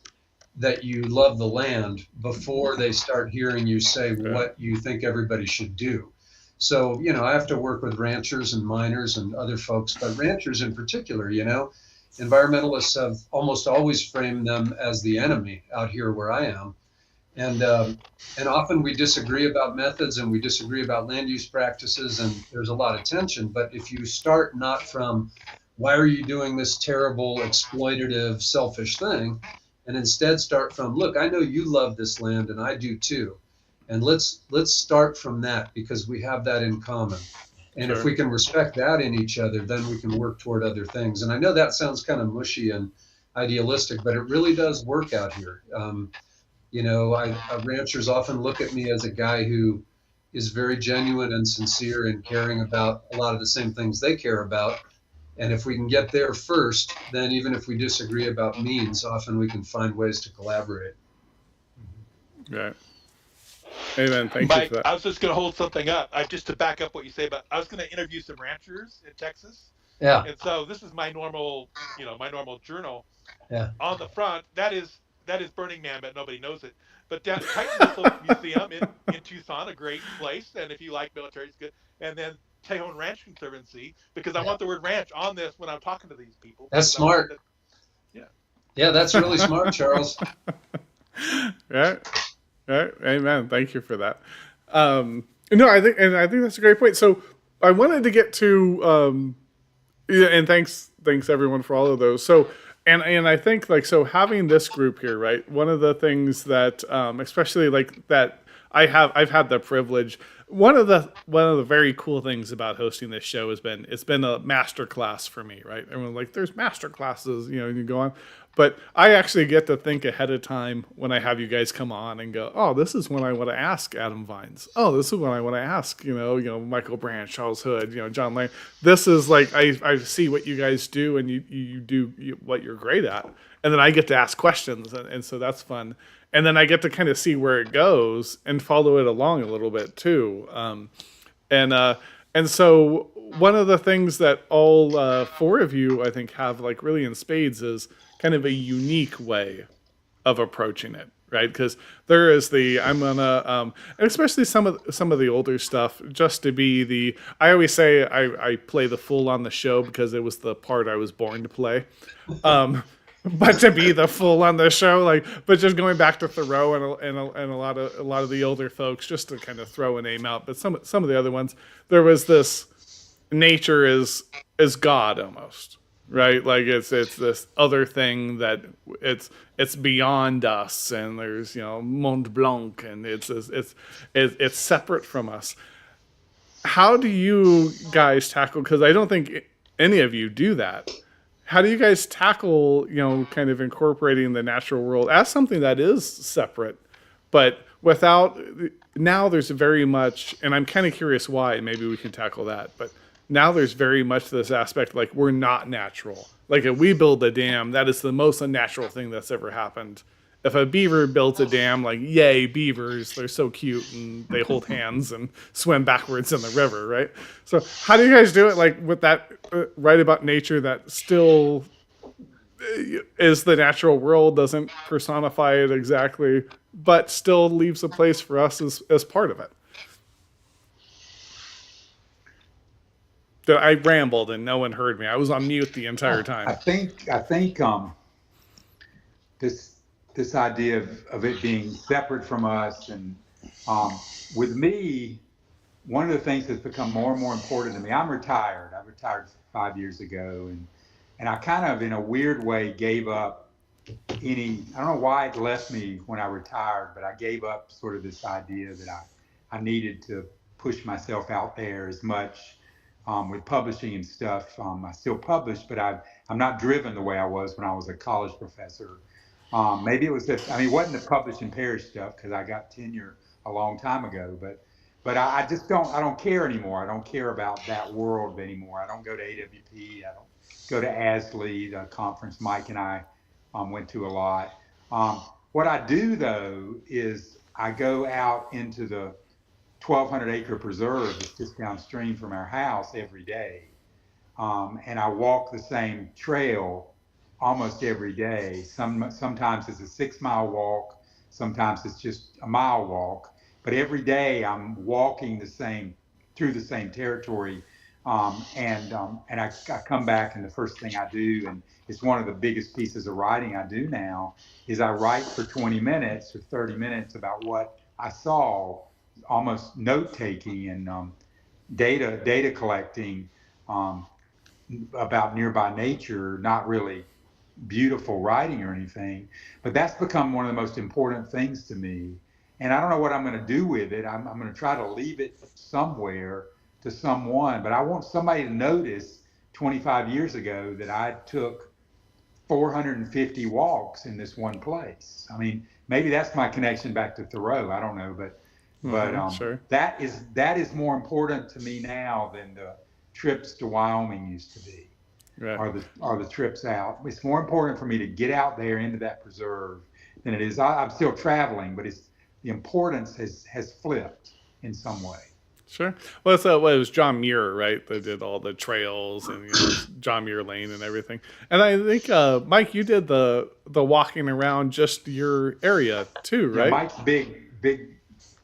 that you love the land before they start hearing you say what you think everybody should do. So, I have to work with ranchers and miners and other folks, but ranchers in particular, environmentalists have almost always framed them as the enemy out here where I am. And often we disagree about methods and we disagree about land use practices, and there's a lot of tension. But if you start not from, why are you doing this terrible, exploitative, selfish thing? And instead start from, look, I know you love this land and I do too. And let's start from that, because we have that in common. And if we can respect that in each other, then we can work toward other things. And I know that sounds kind of mushy and idealistic, but it really does work out here. Ranchers often look at me as a guy who is very genuine and sincere and caring about a lot of the same things they care about. And if we can get there first, then even if we disagree about means, often we can find ways to collaborate. Right. Amen. Thank Mike, you for that. I was just going to hold something up. Just to back up what you say, but I was going to interview some ranchers in Texas. Yeah. And so this is my normal journal. Yeah. On the front, that is Burning Man, but nobody knows it. But down Titan Missile Museum in Tucson, a great place. And if you like military, it's good. And then Tejon Ranch Conservancy, because I want the word ranch on this when I'm talking to these people. That's smart. Yeah, that's really smart, Charles. Right. Amen. Thank you for that. No, I think that's a great point. So I wanted to get to, and thanks everyone for all of those. So, and I think so having this group here, right? One of the things that, especially that I've had the privilege. One of the very cool things about hosting this show has been, it's been a master class for me, right? Everyone's there's master classes, you go on. But I actually get to think ahead of time when I have you guys come on and go, oh, this is when I want to ask Adam Vines. Oh, this is when I want to ask, Michael Branch, Charles Hood, John Lane. This is I see what you guys do, and you do what you're great at. And then I get to ask questions, and so that's fun. And then I get to kind of see where it goes and follow it along a little bit too. And so one of the things that all four of you, I think, have really in spades is kind of a unique way of approaching it, right? Because there is and especially some of the older stuff, just to be I always say I play the fool on the show because it was the part I was born to play. But to be the fool on the show, but just going back to Thoreau and a lot of the older folks, just to kind of throw a name out, but some of the other ones, there was this nature is God almost, right? It's this other thing that it's beyond us, and there's Mont Blanc, and it's separate from us. How do you guys tackle? Because I don't think any of you do that. How do you guys tackle, kind of incorporating the natural world as something that is separate, but without, now there's very much, and I'm kind of curious why, maybe we can tackle that, but now there's very much this aspect, we're not natural. If we build a dam, that is the most unnatural thing that's ever happened. If a beaver builds a dam, yay, beavers, they're so cute and they hold hands and swim backwards in the river, right? So how do you guys do it, with that right about nature that still is the natural world, doesn't personify it exactly, but still leaves a place for us as part of it? I rambled and no one heard me. I was on mute the entire time. I think this idea of it being separate from us, and with me, one of the things that's become more and more important to me, I'm retired. I retired 5 years ago, and I kind of, in a weird way, gave up I don't know why it left me when I retired, but I gave up sort of this idea that I needed to push myself out there as much with publishing and stuff. I still publish, but I'm not driven the way I was when I was a college professor. Maybe it was that, I mean, it wasn't the publish and perish stuff because I got tenure a long time ago, but I just I don't care anymore. I don't care about that world anymore. I don't go to AWP. I don't go to ASLE, the conference Mike and I went to a lot. What I do though is I go out into the 1,200 acre preserve that's just downstream from our house every day. And I walk the same trail almost every day. Sometimes it's a 6 mile walk, sometimes it's just a mile walk, but every day I'm walking through the same territory. And I come back, and the first thing I do, and it's one of the biggest pieces of writing I do now, is I write for 20 minutes or 30 minutes about what I saw, almost note taking and data collecting. Um, about nearby nature, not really beautiful writing or anything, but that's become one of the most important things to me. And I don't know what I'm going to do with it. I'm going to try to leave it somewhere to someone, but I want somebody to notice 25 years ago that I took 450 walks in this one place. I mean, maybe that's my connection back to Thoreau. I don't know, but Sure. that is more important to me now than the trips to Wyoming used to be, Right. or the trips out. It's more important for me to get out there into that preserve than it is. I'm still traveling, but the importance has flipped in some way. Sure. Well, so it was John Muir, right? That did all the trails and John Muir Lane and everything. And I think Mike, you did the walking around just your area too, right? Yeah, Mike's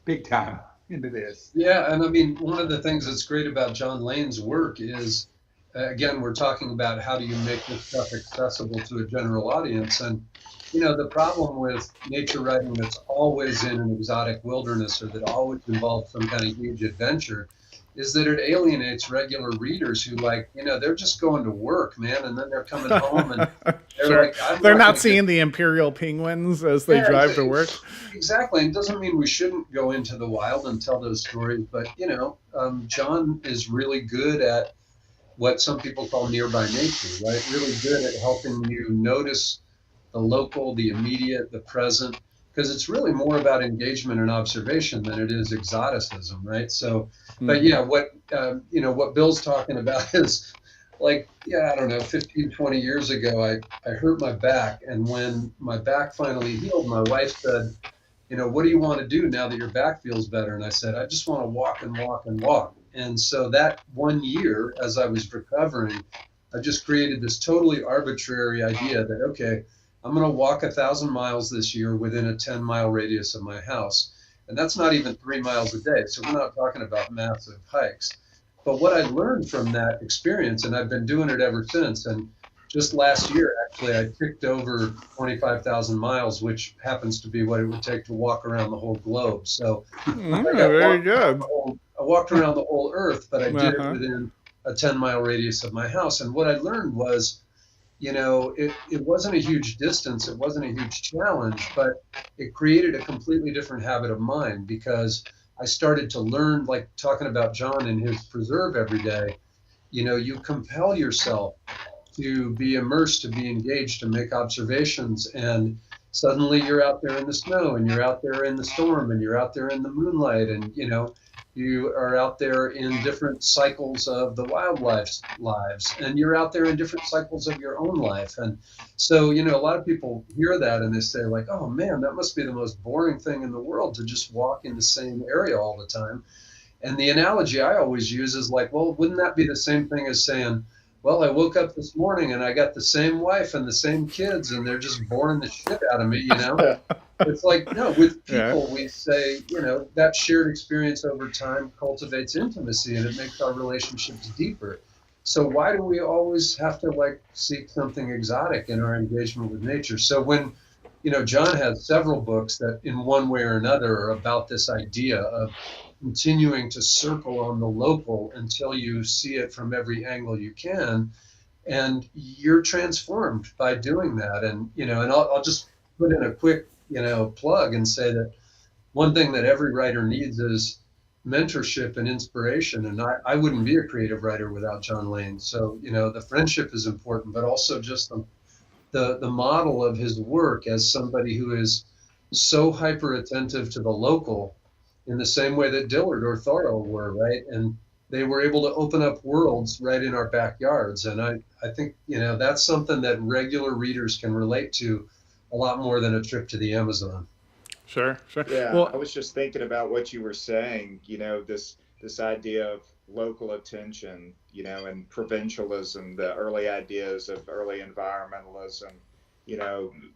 big time into this. Yeah, and I mean, one of the things that's great about John Lane's work is, again, we're talking about how do you make this stuff accessible to a general audience. And, you know, the problem with nature writing that's always in an exotic wilderness or that always involves some kind of huge adventure is that it alienates regular readers who, like, you know, they're just going to work, man, and then they're coming home and they're Sure. like, they're not seeing the imperial penguins as they drive to work. Exactly. It doesn't mean we shouldn't go into the wild and tell those stories, but, you know, John is really good at what some people call nearby nature, right? Really good at helping you notice the local, the immediate, the present, because it's really more about engagement and observation than it is exoticism, right? So, but yeah, what Bill's talking about is like, I don't know, 15, 20 years ago, I hurt my back. And when my back finally healed, my wife said, you know, what do you want to do now that your back feels better? And I said, I just want to walk and walk and walk. And so that 1 year, as I was recovering, I just created this totally arbitrary idea that, okay, I'm going to walk 1,000 miles this year within a 10-mile radius of my house. And that's not even 3 miles a day. So we're not talking about massive hikes. But what I learned from that experience, and I've been doing it ever since, and just last year, actually, I ticked over 25,000 miles, which happens to be what it would take to walk around the whole globe. So very good. I walked around the whole earth, but I did it within a 10-mile radius of my house. And what I learned was, you know, it wasn't a huge distance, it wasn't a huge challenge, but it created a completely different habit of mind because I started to learn, like talking about John in his preserve every day, you know, you compel yourself to be immersed, to be engaged, to make observations, and suddenly you're out there in the snow and you're out there in the storm and you're out there in the moonlight, and, you know, you are out there in different cycles of the wildlife's lives, and you're out there in different cycles of your own life. And so, you know, a lot of people hear that and they say like, oh man, that must be the most boring thing in the world to just walk in the same area all the time. And the analogy I always use is like, well, wouldn't that be the same thing as saying, well, I woke up this morning and I got the same wife and the same kids and they're just boring the shit out of me, you know? It's like, no, with people, we say, you know, that shared experience over time cultivates intimacy and it makes our relationships deeper. So why do we always have to like seek something exotic in our engagement with nature? So when, you know, John has several books that in one way or another are about this idea of continuing to circle on the local until you see it from every angle you can. and you're transformed by doing that. And, and I'll just put in a quick, plug and say that one thing that every writer needs is mentorship and inspiration. And I wouldn't be a creative writer without John Lane. So, the friendship is important, but also just the model of his work as somebody who is so hyper attentive to the local in the same way that Dillard or Thoreau were, right? And they were able to open up worlds right in our backyards. And I think, that's something that regular readers can relate to a lot more than a trip to the Amazon. Sure. Yeah, Well, I was just thinking about what you were saying, this idea of local attention, and provincialism, the early ideas of early environmentalism,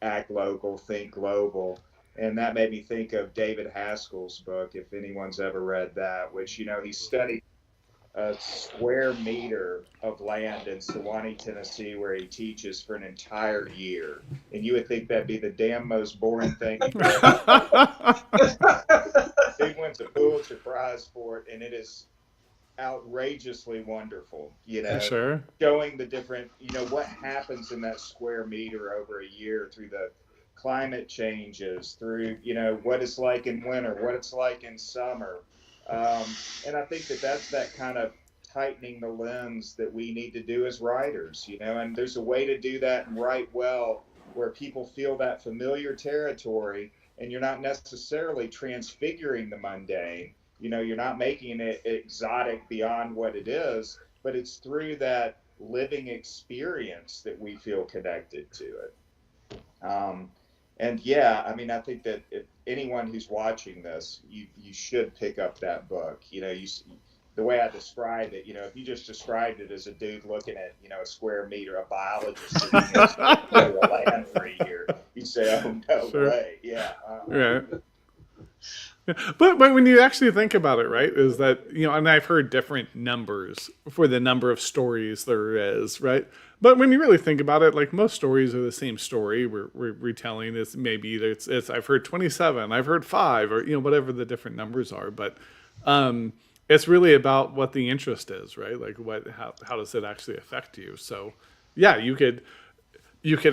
act local, think global. And that made me think of David Haskell's book, if anyone's ever read that, which, he studied a square meter of land in Sewanee, Tennessee, where he teaches for an entire year. And you would think that'd be the damn most boring thing. He wins a Pulitzer Prize for it, and it is outrageously wonderful, sure. showing the different, what happens in that square meter over a year through the climate changes, through, what it's like in winter, what it's like in summer. And I think that's that kind of tightening the lens that we need to do as writers, and there's a way to do that and write well where people feel that familiar territory, and you're not necessarily transfiguring the mundane. You're not making it exotic beyond what it is, but it's through that living experience that we feel connected to it. And yeah, I mean, I think that if anyone who's watching this, you should pick up that book. The way I described it, if you just described it as a dude looking at, a square meter, a biologist sitting a land for a year, you'd say, oh, no way. Yeah. Right. But when you actually think about it, right, is that, and I've heard different numbers for the number of stories there is, right? But when you really think about it, like most stories are the same story. We're retelling this. Maybe it's I've heard 27, I've heard 5, or whatever the different numbers are. But it's really about what the interest is, right? Like how does it actually affect you? So yeah, you could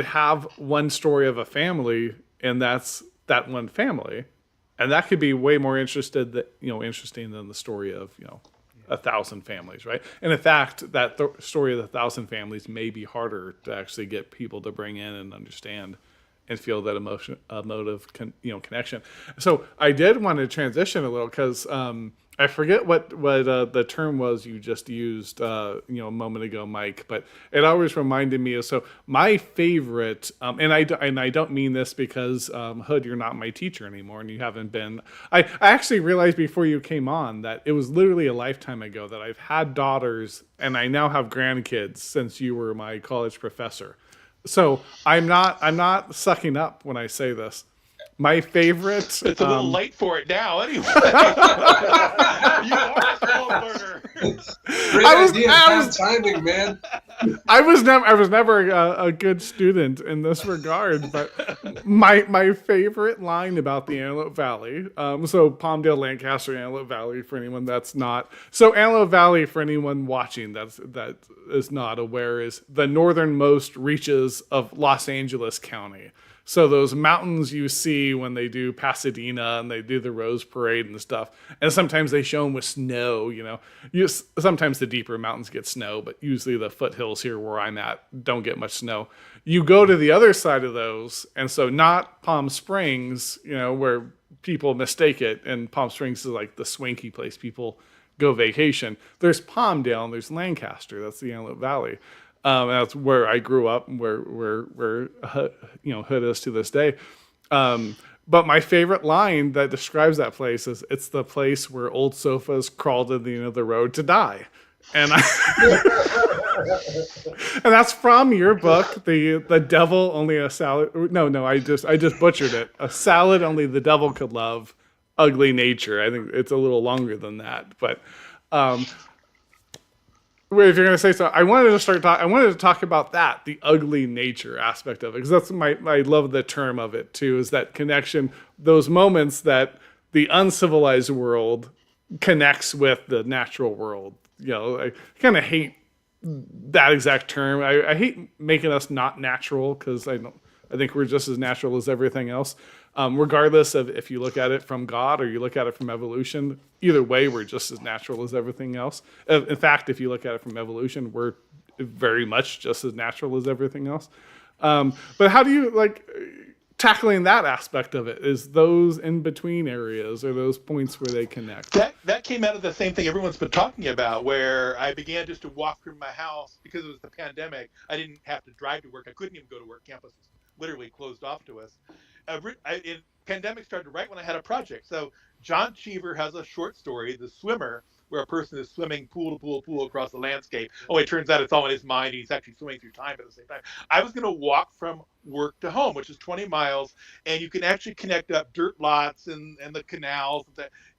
have one story of a family, and that's that one family, and that could be way more interesting than the story of 1,000 families, right? And in fact, that story of the 1,000 families may be harder to actually get people to bring in and understand and feel that emotive connection. So I did want to transition a little because I forget what the term was you just used a moment ago, Mike, but it always reminded me of, so my favorite, and I don't mean this because Hood, you're not my teacher anymore, and you haven't been. I actually realized before you came on that it was literally a lifetime ago that I've had daughters and I now have grandkids since you were my college professor. So I'm not sucking up when I say this. My favorite. It's a little late for it now, anyway. You are a slow learner. Timing, man. I was never a good student in this regard, but my favorite line about the Antelope Valley. So Palmdale, Lancaster, Antelope Valley for anyone that's not. So Antelope Valley for anyone watching that is not aware is the northernmost reaches of Los Angeles County. So those mountains you see when they do Pasadena and they do the Rose Parade and stuff, and sometimes they show them with snow, sometimes the deeper mountains get snow, but usually the foothills here where I'm at don't get much snow. You go to the other side of those, and so not Palm Springs, where people mistake it, and Palm Springs is like the swanky place people go vacation. There's Palmdale and there's Lancaster. That's the Antelope Valley. That's where I grew up, and where Hood is to this day. But my favorite line that describes that place is, "It's the place where old sofas crawl to the end of the road to die," and and that's from your book, the devil only a salad. No, I just butchered it. A salad only the devil could love. Ugly nature. I think it's a little longer than that, but. If you're going to say so, I wanted to talk about that, the ugly nature aspect of it, because I love the term of it too, is that connection, those moments that the uncivilized world connects with the natural world. I kind of hate that exact term. I hate making us not natural, because I think we're just as natural as everything else. Regardless of if you look at it from God or you look at it from evolution, either way, we're just as natural as everything else. In fact, if you look at it from evolution, we're very much just as natural as everything else. But how do you tackling that aspect of it? Is those in between areas, or those points where they connect? That came out of the same thing everyone's been talking about, where I began just to walk through my house because it was the pandemic. I didn't have to drive to work. I couldn't even go to work. Campus was literally closed off to us. Pandemic started right when I had a project. So John Cheever has a short story, The Swimmer, where a person is swimming pool to pool to pool across the landscape. Oh, it turns out it's all in his mind. He's actually swimming through time at the same time. I was going to walk from work to home, which is 20 miles, and you can actually connect up dirt lots and the canals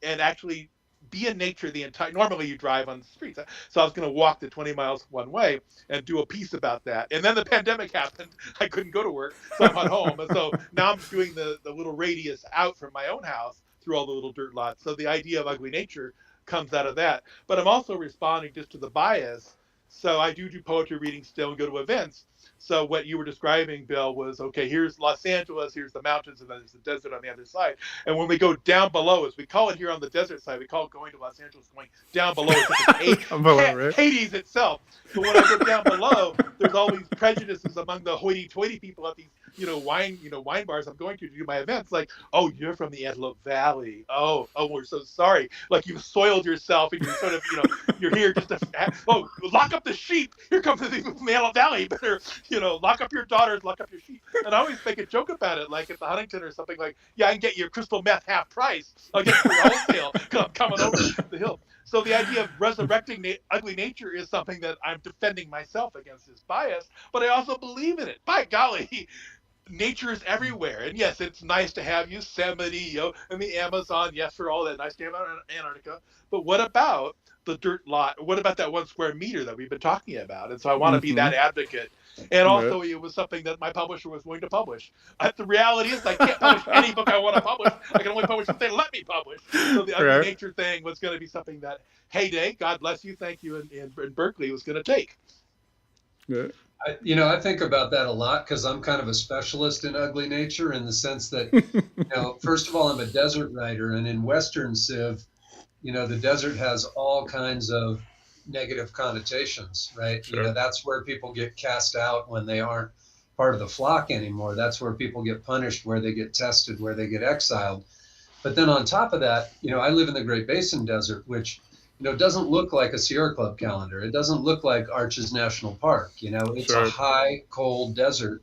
and actually be in nature the entire. Normally you drive on the streets, so I was going to walk the 20 miles one way and do a piece about that. And then the pandemic happened. I couldn't go to work, so I'm at home, and so now I'm doing the little radius out from my own house through all the little dirt lots. So the idea of ugly nature comes out of that. But I'm also responding just to the bias. So I do poetry readings still and go to events. So what you were describing, Bill, was, okay, here's Los Angeles, here's the mountains, and then there's the desert on the other side. And when we go down below, as we call it here on the desert side, we call it going to Los Angeles, going down below. It's like Hades itself. But when I go down below, there's all these prejudices among the hoity-toity people at these, wine bars I'm going to do my events. Like, oh, you're from the Antelope Valley. Oh, we're so sorry. Like, you've soiled yourself, and you're sort of, you're here just to, lock up the sheep. Here comes the people from the Antelope Valley. Better, lock up your daughters, lock up your sheep. And I always make a joke about it, like at the Huntington or something, like, yeah, I can get your crystal meth half price. I'll get it for wholesale because I'm coming over the hill. So the idea of resurrecting ugly nature is something that I'm defending myself against this bias, but I also believe in it. By golly, nature is everywhere. And yes, it's nice to have Yosemite, and the Amazon, yes, for all that nice to have Antarctica. But what about the dirt lot? What about that 1 square meter that we've been talking about? And so I want to be that advocate. And also, it was something that my publisher was willing to publish. The reality is, I can't publish any book I want to publish. I can only publish what they let me publish. So the ugly nature thing was going to be something that Heyday, God bless you, thank you, in Berkeley was going to take. Yeah. I think about that a lot because I'm kind of a specialist in ugly nature in the sense that, first of all, I'm a desert writer, and in Western Civ, the desert has all kinds of negative connotations, right? Sure. That's where people get cast out when they aren't part of the flock anymore. That's where people get punished, where they get tested, where they get exiled. But then on top of that, I live in the Great Basin Desert, which doesn't look like a Sierra Club calendar. It doesn't look like Arches National Park. It's a high, cold desert.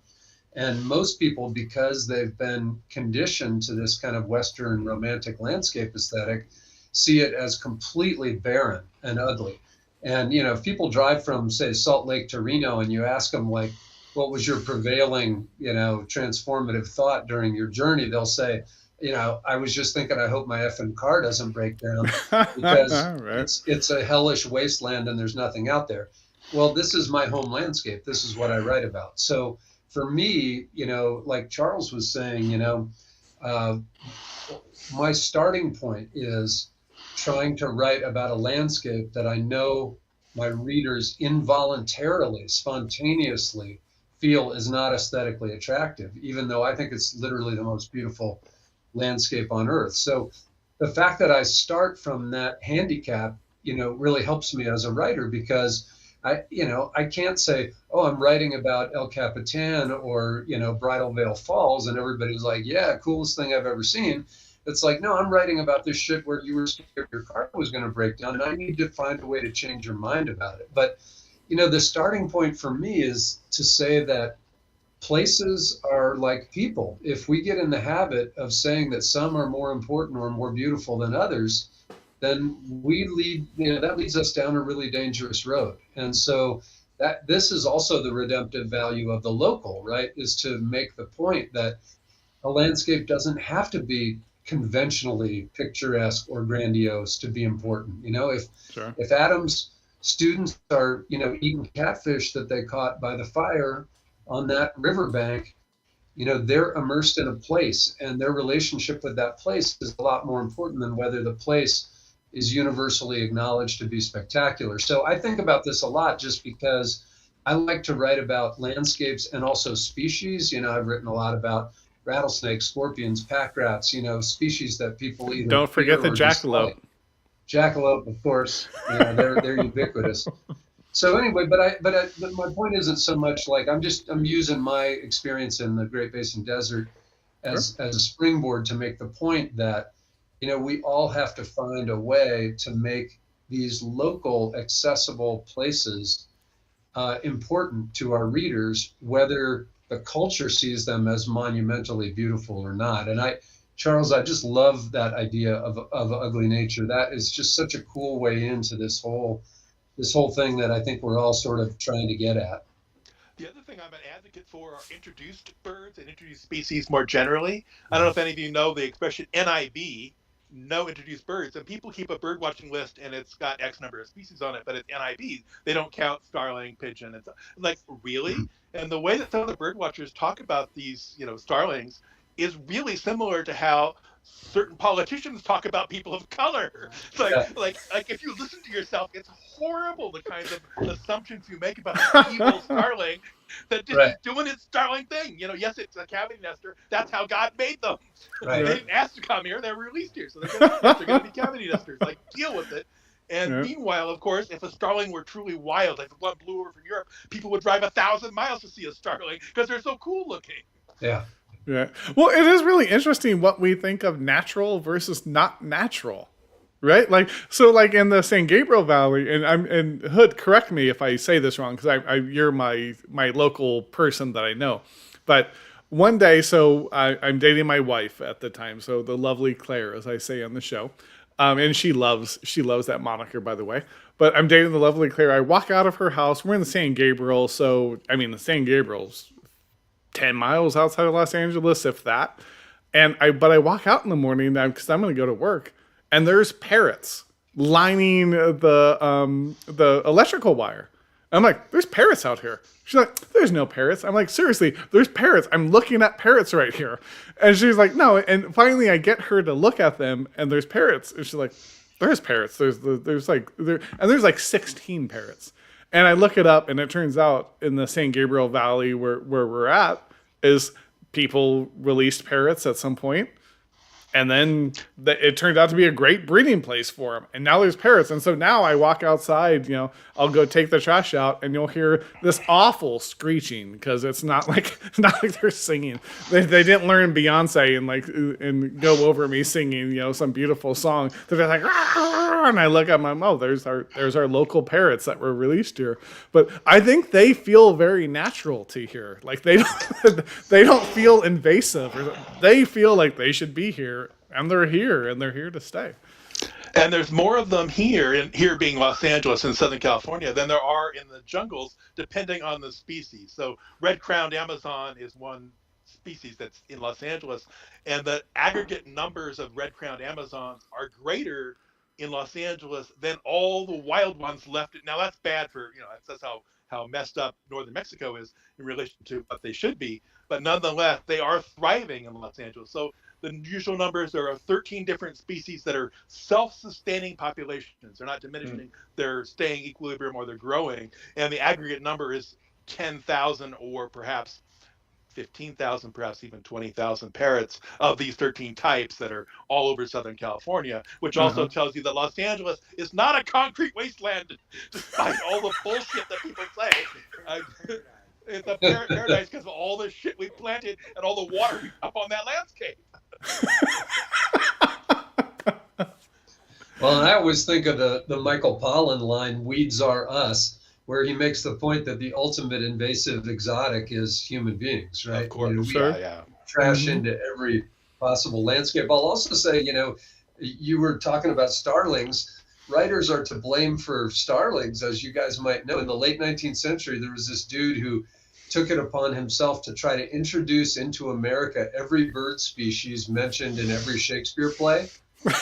And most people, because they've been conditioned to this kind of Western romantic landscape aesthetic, see it as completely barren and ugly. And, if people drive from, say, Salt Lake to Reno and you ask them, like, what was your prevailing, transformative thought during your journey? They'll say, I was just thinking, I hope my effing car doesn't break down because it's a hellish wasteland and there's nothing out there. Well, this is my home landscape. This is what I write about. So for me, like Charles was saying, my starting point is trying to write about a landscape that I know my readers involuntarily, spontaneously feel is not aesthetically attractive, even though I think it's literally the most beautiful landscape on earth. So the fact that I start from that handicap, really helps me as a writer because I can't say, oh, I'm writing about El Capitan or, Bridal Veil Falls and everybody's like, yeah, coolest thing I've ever seen. It's like, no, I'm writing about this shit where you were scared your car was going to break down and I need to find a way to change your mind about it. But, the starting point for me is to say that places are like people. If we get in the habit of saying that some are more important or more beautiful than others, then that leads us down a really dangerous road. And so that this is also the redemptive value of the local, right? Is to make the point that a landscape doesn't have to be conventionally picturesque or grandiose to be important. If Adam's students are, eating catfish that they caught by the fire on that riverbank, they're immersed in a place and their relationship with that place is a lot more important than whether the place is universally acknowledged to be spectacular. So I think about this a lot just because I like to write about landscapes and also species. I've written a lot about rattlesnakes, scorpions, pack rats, species that people either Don't forget fear the or dislike. jackalope. Jackalope, of course. Yeah, they're ubiquitous. So anyway, but my point isn't so much like I'm using my experience in the Great Basin Desert Sure. as a springboard to make the point that we all have to find a way to make these local accessible places important to our readers, whether the culture sees them as monumentally beautiful or not. And Charles, I just love that idea of ugly nature. That is just such a cool way into this whole thing that I think we're all sort of trying to get at. The other thing I'm an advocate for are introduced birds and introduced species more generally. I don't know if any of you know the expression NIB, no introduced birds, and people keep a bird watching list and it's got X number of species on it, but it's NIB. They don't count starling, pigeon. It's like, really? And the way that some of the bird watchers talk about these, starlings is really similar to how certain politicians talk about people of color. It's like if you listen to yourself, it's horrible the kinds of assumptions you make about an evil starling that just is doing its starling thing. Yes, it's a cavity nester. That's how God made them. Right. They didn't ask to come here. They were released here. So they're going to be cavity nesters. Like, deal with it. And meanwhile, of course, if a starling were truly wild, like if one blew over from Europe, people would drive 1,000 miles to see a starling because they're so cool looking. Yeah. Yeah. Well, it is really interesting what we think of natural versus not natural, right? Like in the San Gabriel Valley, and Hood, correct me if I say this wrong, because you're my local person that I know. But one day, so I'm dating my wife at the time, so the lovely Claire, as I say on the show, and she loves that moniker, by the way. But I'm dating the lovely Claire. I walk out of her house. We're in the San Gabriel, so the San Gabriel's 10 miles outside of Los Angeles, if that. But I walk out in the morning because I'm going to go to work, and there's parrots lining the electrical wire. I'm like, there's parrots out here. She's like, there's no parrots. I'm like, seriously, there's parrots. I'm looking at parrots right here. And she's like, no. And finally I get her to look at them, and there's parrots. And she's like, there's parrots. There's like 16 parrots. And I look it up, and it turns out in the San Gabriel Valley where we're at is people released parrots at some point. And then it turned out to be a great breeding place for them. And now there's parrots. And so now I walk outside, I'll go take the trash out, and you'll hear this awful screeching because it's not like they're singing. They didn't learn Beyonce and go over me singing, some beautiful song. They're like, "Rah!" And I look at my there's our local parrots that were released here. But I think they feel very natural to here. Like they don't feel invasive. They feel like they should be here. And they're here to stay. And there's more of them here being Los Angeles and Southern California than there are in the jungles, depending on the species. So red-crowned Amazon is one species that's in Los Angeles, and the aggregate numbers of red-crowned Amazons are greater in Los Angeles than all the wild ones left. Now that's bad for, that's how messed up northern Mexico is in relation to what they should be. But nonetheless, they are thriving in Los Angeles. So the usual numbers, there are 13 different species that are self-sustaining populations. They're not diminishing, they're staying equilibrium, or they're growing. And the aggregate number is 10,000 or perhaps 15,000, perhaps even 20,000 parrots of these 13 types that are all over Southern California, which also tells you that Los Angeles is not a concrete wasteland, despite all the bullshit that people say. It's a paradise because of all the shit we planted and all the water we up on that landscape. Well, and I always think of the Michael Pollan line, "Weeds are us," where he makes the point that the ultimate invasive exotic is human beings, right? Of course, we yeah. trash into every possible landscape. I'll also say, you were talking about starlings. Writers are to blame for starlings, as you guys might know. In the late 19th century, there was this dude who took it upon himself to try to introduce into America every bird species mentioned in every Shakespeare play.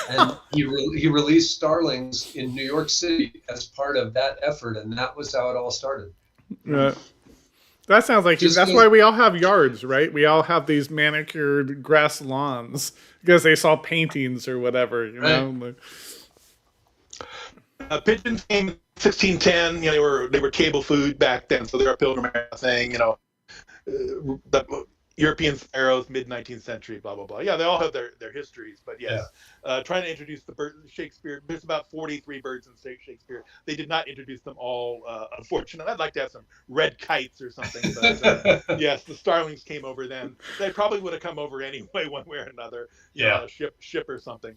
And he released starlings in New York City as part of that effort, and that was how it all started. That sounds like that's why we all have yards, right? We all have these manicured grass lawns because they saw paintings or whatever, Right. Pigeons came in 1610. You know, they were table food back then, so they're a pilgrim thing. You know, the European sparrows, mid 19th century, blah blah blah. Yeah, they all have their histories, but yes, trying to introduce the bird Shakespeare. There's about 43 birds in Shakespeare. They did not introduce them all, unfortunately. I'd like to have some red kites or something, but yes, the starlings came over then. They probably would have come over anyway, one way or another. You know, on a ship or something.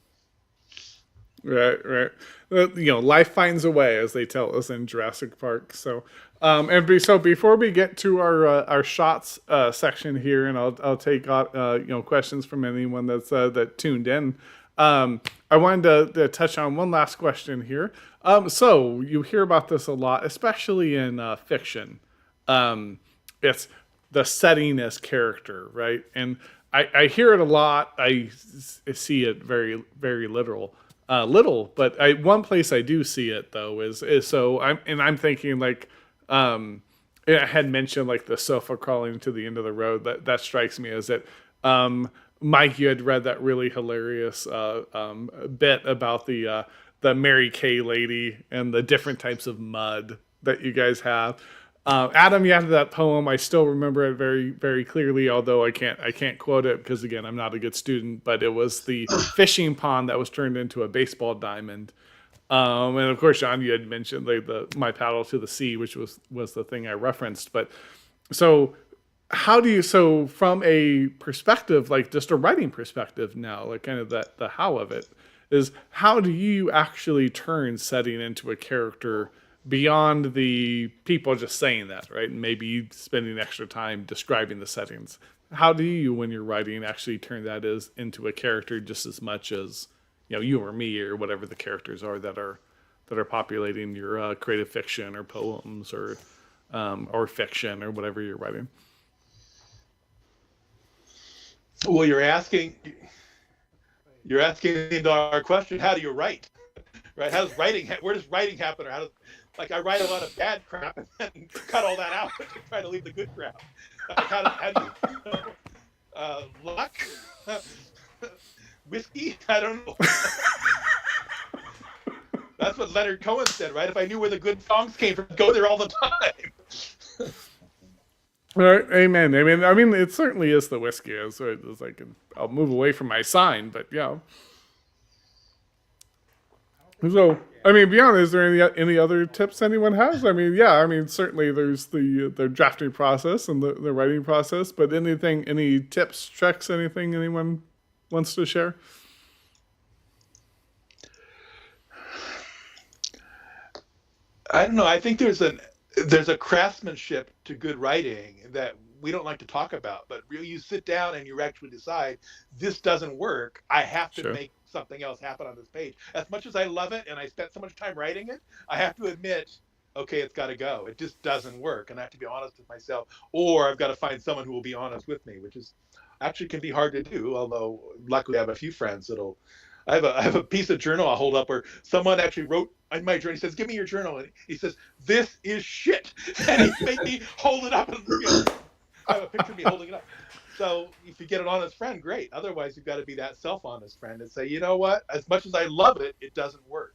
Right. You know, life finds a way, as they tell us in Jurassic Park. So, so before we get to our shots section here, and I'll take you know, questions from anyone that's that tuned in. I wanted to touch on one last question here. So you hear about this a lot, especially in fiction. It's the setting as character, right? And I hear it a lot. I see it very, very little, but one place I do see it though is so I'm thinking like, I had mentioned like the sofa crawling to the end of the road. That strikes me as it. Mike, you had read that really hilarious bit about the Mary Kay lady and the different types of mud that you guys have. Adam, you had that poem. I still remember it very, very clearly, although I can't quote it because again, I'm not a good student. But it was the fishing pond that was turned into a baseball diamond. And of course, John, you had mentioned like my paddle to the sea, which was the thing I referenced. But so from a perspective, like just a writing perspective now, like kind of the how of it is, how do you actually turn setting into a character beyond the people just saying that, right? And maybe spending extra time describing the settings. How do you, when you're writing, actually turn that into a character just as much as, you know, you or me or whatever the characters are that are populating your creative fiction or poems or fiction or whatever you're writing? Well, you're asking into our question. How do you write? Right? Where does writing happen? Or like I write a lot of bad crap and then cut all that out to try to leave the good crap. Like how do you luck? Whiskey? I don't know. That's what Leonard Cohen said, right? If I knew where the good songs came from, I'd go there all the time. All right, amen. I mean, it certainly is the whiskey. So it's like I'll move away from my sign, but yeah. So, I mean, beyond, is there any other tips anyone has? I mean, yeah, I mean, certainly there's the drafting process and the writing process, but any tips, tricks, anything anyone wants to share? I don't know. I think there's a craftsmanship to good writing that we don't like to talk about, but really you sit down and you actually decide this doesn't work. I have to make something else happen on this page. As much as I love it and I spent so much time writing it, I have to admit, okay, it's got to go. It just doesn't work. And I have to be honest with myself, or I've got to find someone who will be honest with me, which is actually can be hard to do. Although luckily I have a few friends I have a piece of journal I'll hold up where someone actually wrote in my journal. He says, "Give me your journal." And he says, "This is shit." And he made me hold it up. And I have a picture of me holding it up. So if you get an honest friend, great. Otherwise, you've got to be that self-honest friend and say, you know what? As much as I love it, it doesn't work.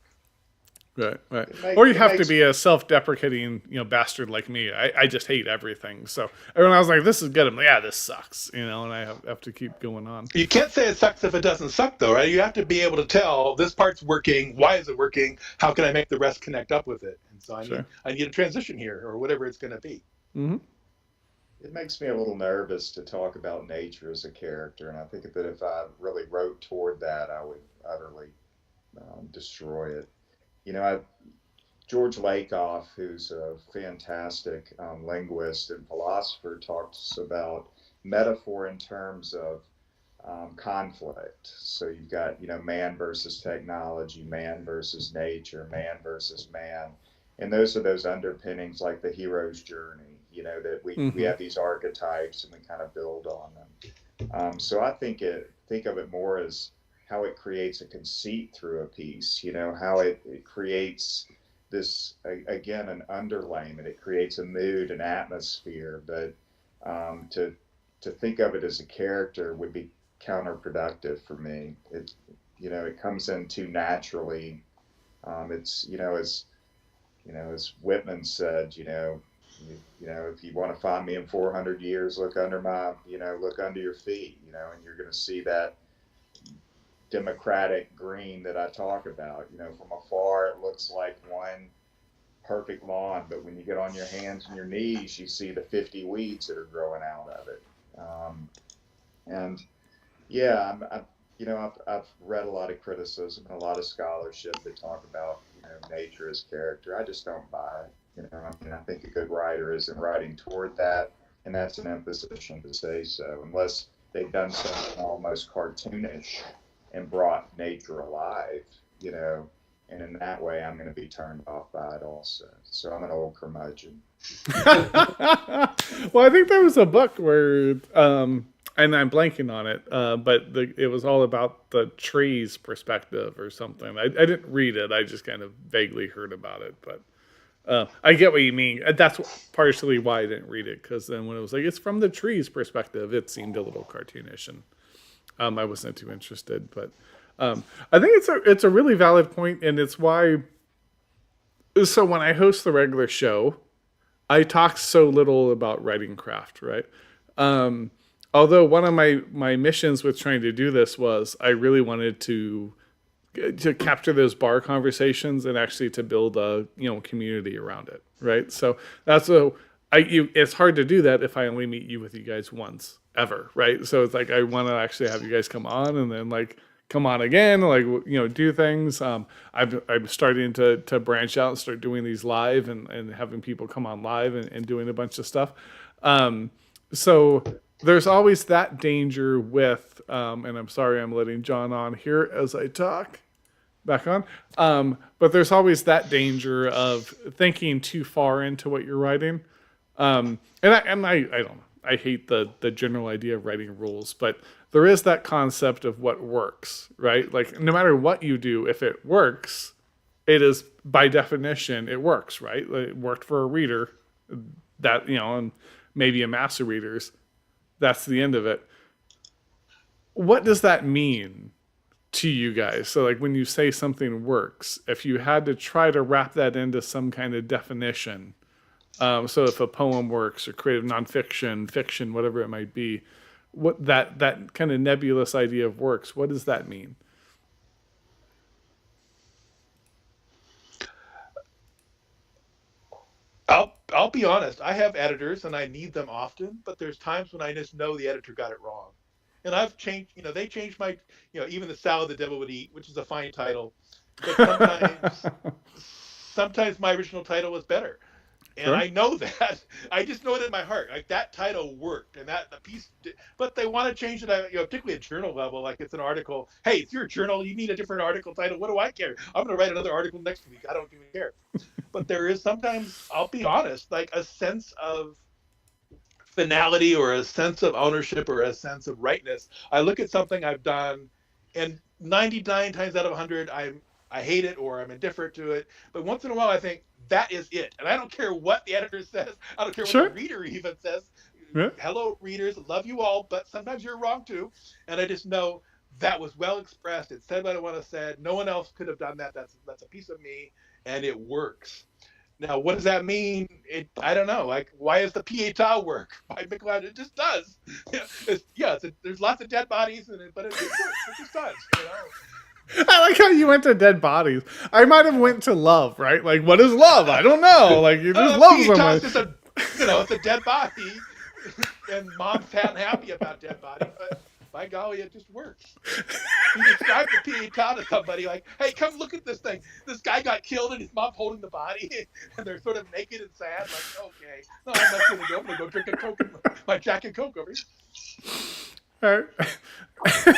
Right. Or you have to be a self-deprecating, bastard like me. I just hate everything. So everyone was like, "This is good," I'm like, "Yeah, this sucks," and I have to keep going on. You can't say it sucks if it doesn't suck, though, right? You have to be able to tell this part's working. Why is it working? How can I make the rest connect up with it? And so I need a transition here, or whatever it's going to be. Mm-hmm. It makes me a little nervous to talk about nature as a character, and I think that if I really wrote toward that, I would utterly destroy it. George Lakoff, who's a fantastic linguist and philosopher, talks about metaphor in terms of conflict. So you've got, man versus technology, man versus nature, man versus man. And those are those underpinnings like the hero's journey, that we have these archetypes and we kind of build on them. So I think of it more as how it creates a conceit through a piece, how it creates this, again, an underlayment. It creates a mood, an atmosphere, but to think of it as a character would be counterproductive for me. It comes in too naturally It's, as Whitman said, if you want to find me in 400 years, look under look under your feet, and you're going to see that democratic green that I talk about. From afar, it looks like one perfect lawn, but when you get on your hands and your knees, you see the 50 weeds that are growing out of it. And yeah, I've read a lot of criticism and a lot of scholarship that talk about, nature as character. I just don't buy it. I think a good writer isn't writing toward that, and that's an imposition to say so, unless they've done something almost cartoonish and brought nature alive, and in that way, I'm going to be turned off by it also. So I'm an old curmudgeon. Well, I think there was a book where, and I'm blanking on it, but it was all about the tree's perspective or something. I didn't read it. I just kind of vaguely heard about it, but I get what you mean. That's partially why I didn't read it, because then when it was like, it's from the tree's perspective, it seemed a little cartoonish, and I wasn't too interested. But I think it's a really valid point, and it's why. So when I host the regular show, I talk so little about writing craft, right? Although one of my missions with trying to do this was I really wanted to capture those bar conversations and actually to build a community around it, right? So that's it's hard to do that if I only meet you with you guys once ever, right? So it's like I want to actually have you guys come on and then like come on again, like do things. I'm starting to branch out and start doing these live and having people come on live and doing a bunch of stuff. So there's always that danger with, and I'm sorry I'm letting John on here as I talk. Back on. But there's always that danger of thinking too far into what you're writing. And I don't know. I hate the general idea of writing rules, but there is that concept of what works, right? Like no matter what you do, if it works, it is by definition, it works, right? It worked for a reader that, and maybe a master readers. That's the end of it. What does that mean to you guys? So like when you say something works, if you had to try to wrap that into some kind of definition, so if a poem works or creative nonfiction, fiction, whatever it might be, what that kind of nebulous idea of works, what does that mean? I'll be honest. I have editors and I need them often, but there's times when I just know the editor got it wrong. And I've changed, they changed my, even the Salad the Devil Would Eat, which is a fine title. But sometimes my original title was better. And sure. I know that. I just know it in my heart. Like that title worked, and that the piece. But they want to change it. Particularly at journal level, like it's an article. Hey, if you're a journal, you need a different article title. What do I care? I'm going to write another article next week. I don't even care. But there is sometimes, I'll be honest, like a sense of finality or a sense of ownership or a sense of rightness. I look at something I've done, and 99 times out of 100, I hate it or I'm indifferent to it. But once in a while, I think that is it. And I don't care what the editor says. I don't care what the reader even says. Yeah. Hello, readers. Love you all. But sometimes you're wrong, too. And I just know that was well expressed. It said what I want to say. No one else could have done that. That's a piece of me. And it works. Now, what does that mean? I don't know. Like, why does the Pietà work by McLeod? It just does. There's lots of dead bodies in it, but it works. It just does. I like how you went to dead bodies. I might have went to love, right? Like, what is love? I don't know. Like, you just love someone. It's just it's a dead body, and mom's happy about dead body, but by golly, it just works. You describe the Pietà to somebody like, hey, come look at this thing. This guy got killed and his mom's holding the body, and they're sort of naked and sad. Like, okay, no, I'm not going to go. I'm going to go drink a Coke, my Jack and Coke over here. All right.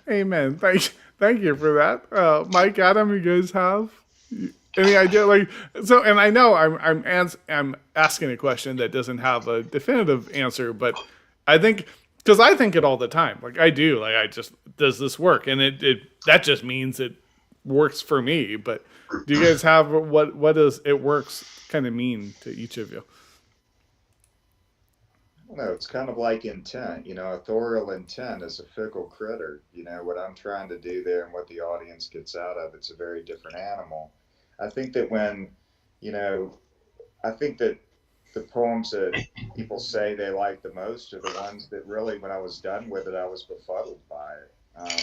Amen. Thank you for that. Mike, Adam, you guys have any idea? Like, so, and I know I'm asking a question that doesn't have a definitive answer, but I think, because I think it all the time. Like I do. Like does this work? And that just means it works for me. But do you guys have what does it works kind of mean to each of you? No, it's kind of like intent. Authorial intent is a fickle critter. What I'm trying to do there and what the audience gets out of it's a very different animal. I think that you know, I think that the poems that people say they like the most are the ones that really, when I was done with it, I was befuddled by it.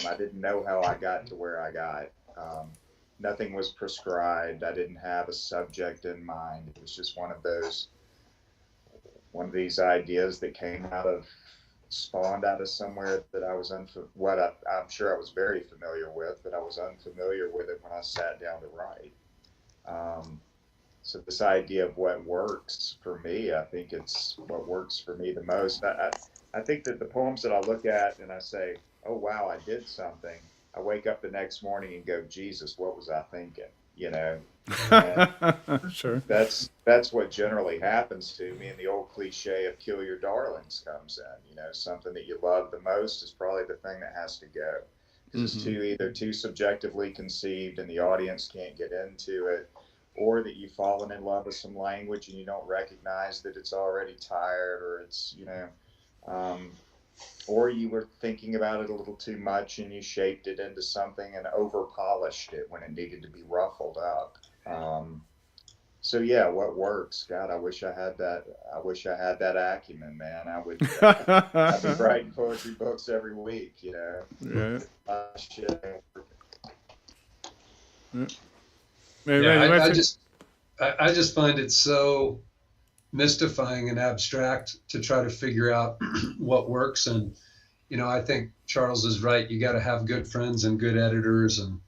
I didn't know how I got to where I got. Nothing was prescribed. I didn't have a subject in mind. It was just one of these ideas that spawned out of somewhere that I was I'm sure I was very familiar with, but I was unfamiliar with it when I sat down to write. So this idea of what works for me, I think it's what works for me the most. I think that the poems that I look at and I say, oh, wow, I did something. I wake up the next morning and go, Jesus, what was I thinking? And Sure. that's what generally happens to me. And the old cliche of kill your darlings comes in. Something that you love the most is probably the thing that has to go. Because it's either too subjectively conceived and the audience can't get into it, or that you've fallen in love with some language and you don't recognize that it's already tired, or it's, or you were thinking about it a little too much and you shaped it into something and over polished it when it needed to be ruffled up. So yeah, what works? God, I wish I had that. I wish I had that acumen, man. I'd be writing poetry books every week, Yeah. I just find it so mystifying and abstract to try to figure out what works. And I think Charles is right. You got to have good friends and good editors. And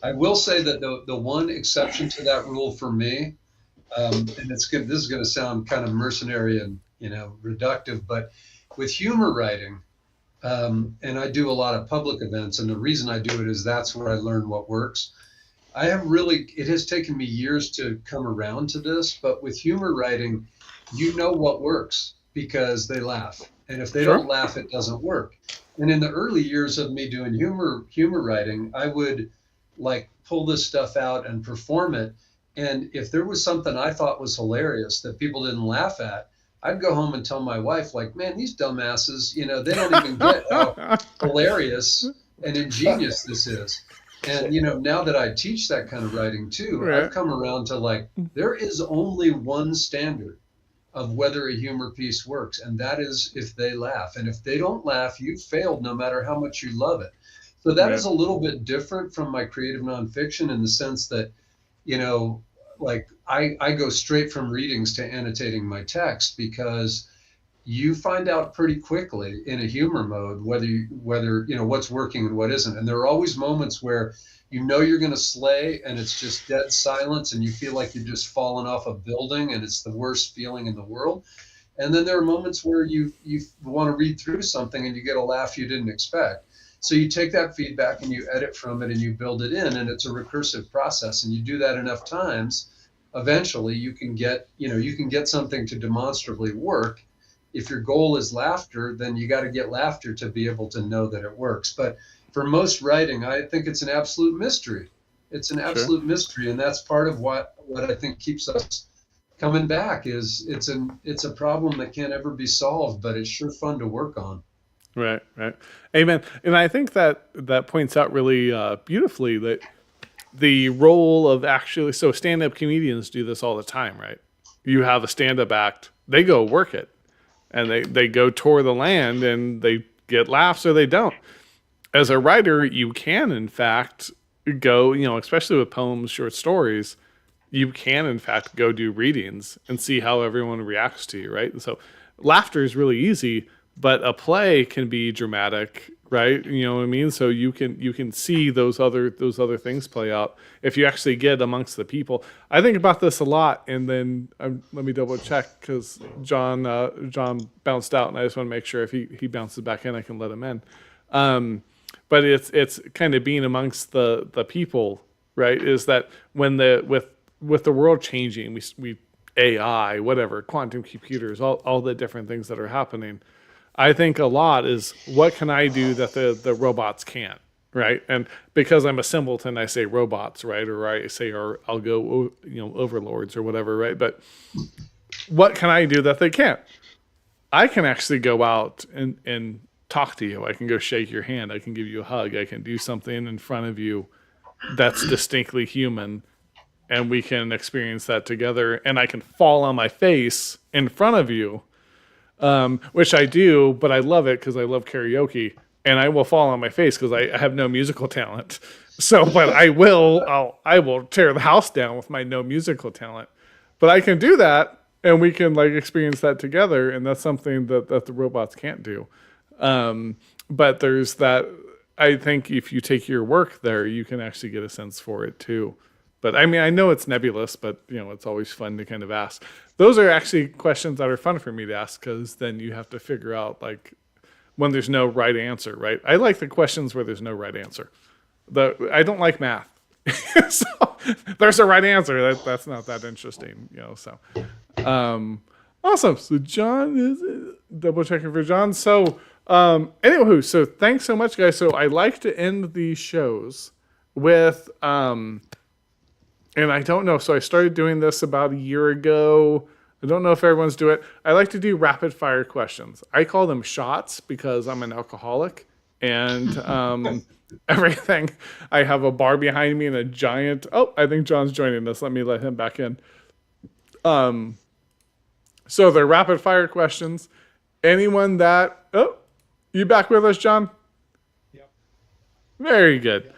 I will say that the one exception to that rule for me, and it's good. This is going to sound kind of mercenary and reductive, but with humor writing, and I do a lot of public events, and the reason I do it is that's where I learn what works. It has taken me years to come around to this, but with humor writing, what works because they laugh. And if they don't laugh, it doesn't work. And in the early years of me doing humor writing, I would pull this stuff out and perform it. And if there was something I thought was hilarious that people didn't laugh at, I'd go home and tell my wife, man, these dumbasses, they don't even get how hilarious and ingenious this is. And, now that I teach that kind of writing too, I've come around to there is only one standard of whether a humor piece works. And that is if they laugh. And if they don't laugh, you've failed no matter how much you love it. So that is a little bit different from my creative nonfiction in the sense that, I go straight from readings to annotating my text because you find out pretty quickly in a humor mode whether what's working and what isn't. And there are always moments where you're going to slay and it's just dead silence and you feel like you've just fallen off a building and it's the worst feeling in the world. And then there are moments where you want to read through something and you get a laugh you didn't expect. So you take that feedback and you edit from it and you build it in, and it's a recursive process. And you do that enough times, eventually you can get something to demonstrably work. If your goal is laughter, then you got to get laughter to be able to know that it works. But for most writing, I think it's an absolute mystery. It's an absolute mystery, and that's part of what I think keeps us coming back. Is it's a problem that can't ever be solved, but it's sure fun to work on. Right. Amen. And I think that points out really beautifully that the role of so stand-up comedians do this all the time, right? You have a stand-up act, they go work it, and they go tour the land, and they get laughs or they don't. As a writer, you can, in fact, go, especially with poems, short stories, you can, in fact, go do readings and see how everyone reacts to you, right? So laughter is really easy, but a play can be dramatic, right? You know what I mean? So you can see those other things play out if you actually get amongst the people. I think about this a lot, and then let me double check because John bounced out, and I just want to make sure if he bounces back in, I can let him in. But it's kind of being amongst the people, right? Is that when with the world changing, we AI, whatever, quantum computers, all the different things that are happening. I think a lot is what can I do that the robots can't, right? And because I'm a simpleton, I say robots, right? Or I'll go, overlords or whatever, right? But what can I do that they can't? I can actually go out and talk to you. I can go shake your hand. I can give you a hug. I can do something in front of you that's distinctly human, and we can experience that together. And I can fall on my face in front of you, which I do, but I love it because I love karaoke, and I will fall on my face because I have no musical talent. So, but I will tear the house down with my no musical talent. But I can do that, and we can like experience that together, and that's something that the robots can't do. But there's that. I think if you take your work there, you can actually get a sense for it too. But I mean, I know it's nebulous, but it's always fun to kind of ask. Those are actually questions that are fun for me to ask because then you have to figure out like when there's no right answer, right? I like the questions where there's no right answer. I don't like math. So there's a right answer. That's not that interesting, So awesome. So John is double checking for John. So anywho, so thanks so much, guys. So I like to end these shows with and I don't know. So I started doing this about a year ago. I don't know if everyone's doing it. I like to do rapid fire questions. I call them shots because I'm an alcoholic and everything. I have a bar behind me and a giant. Oh, I think John's joining us. Let me let him back in. So they're rapid fire questions. Anyone that, you back with us, John? Yep. Very good.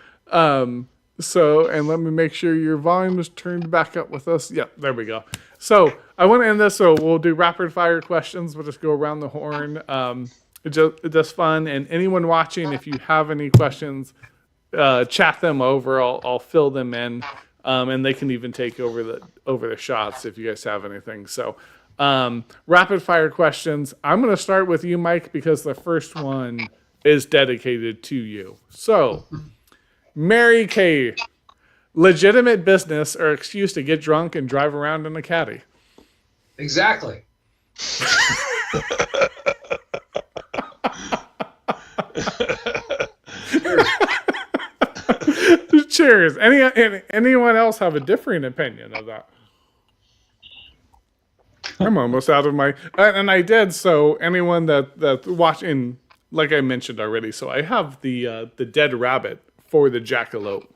So, and let me make sure your volume is turned back up with us. Yep, there we go. So I want to end this. So we'll do rapid fire questions. We'll just go around the horn. It's just fun. And anyone watching, if you have any questions, chat them over. I'll fill them in, and they can even take over the shots if you guys have anything. So rapid fire questions. I'm going to start with you, Mike, because the first one is dedicated to you. So, Mary Kay, legitimate business or excuse to get drunk and drive around in a caddy? Exactly. Cheers. Anyone else have a differing opinion of that? I'm almost out of my, and I did. So anyone that watching, like I mentioned already, so I have the dead rabbit for the jackalope.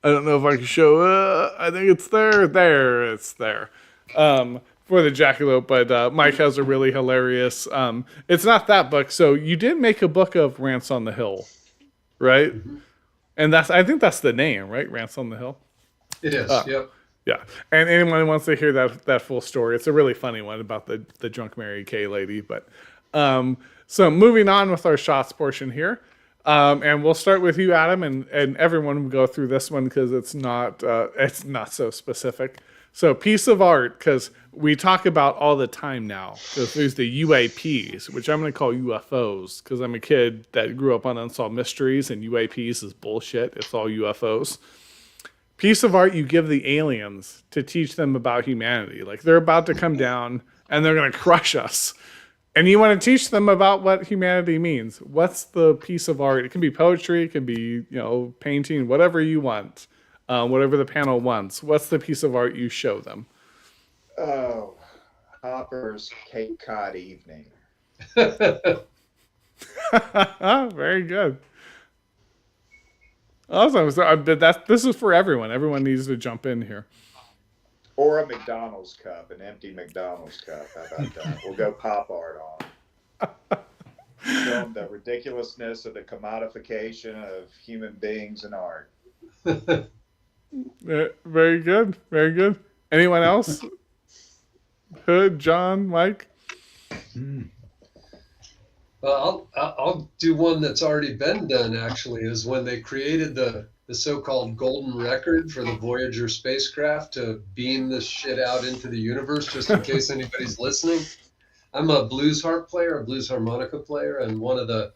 I don't know if I can show. I think it's there. There, it's there. For the jackalope, but Mike has a really hilarious. It's not that book. So you did make a book of Rants on the Hill, right? Mm-hmm. And I think that's the name, right? Rants on the Hill. It is. Yep. Yeah, and anyone who wants to hear that full story, it's a really funny one about the drunk Mary Kay lady. But so moving on with our shots portion here, and we'll start with you, Adam, and everyone will go through this one because it's not so specific. So piece of art, because we talk about all the time now. Because there's the UAPs, which I'm going to call UFOs, because I'm a kid that grew up on Unsolved Mysteries, and UAPs is bullshit. It's all UFOs. Piece of art you give the aliens to teach them about humanity. Like they're about to come down and they're going to crush us. And you want to teach them about what humanity means. What's the piece of art? It can be poetry, it can be, painting, whatever you want. Whatever the panel wants. What's the piece of art you show them? Oh, Hopper's Cape Cod Evening. Very good. Awesome. So this is for everyone. Everyone needs to jump in here. Or a McDonald's cup, an empty McDonald's cup. How about that? We'll go pop art on. Show them the ridiculousness of the commodification of human beings and art. Very good. Very good. Anyone else? Hood, John, Mike? Well, I'll do one that's already been done, actually, is when they created the so-called golden record for the Voyager spacecraft to beam this shit out into the universe, just in case anybody's listening. I'm a blues harp player, a blues harmonica player, and one of the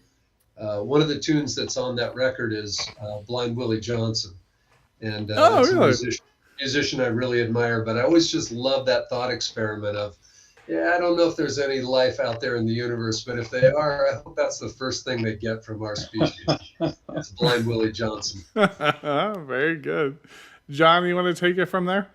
tunes that's on that record is Blind Willie Johnson. And it's really? a musician I really admire, but I always just love that thought experiment of, I don't know if there's any life out there in the universe, but if they are, I hope that's the first thing they get from our species. It's Blind Willie Johnson. Very good. John, you want to take it from there?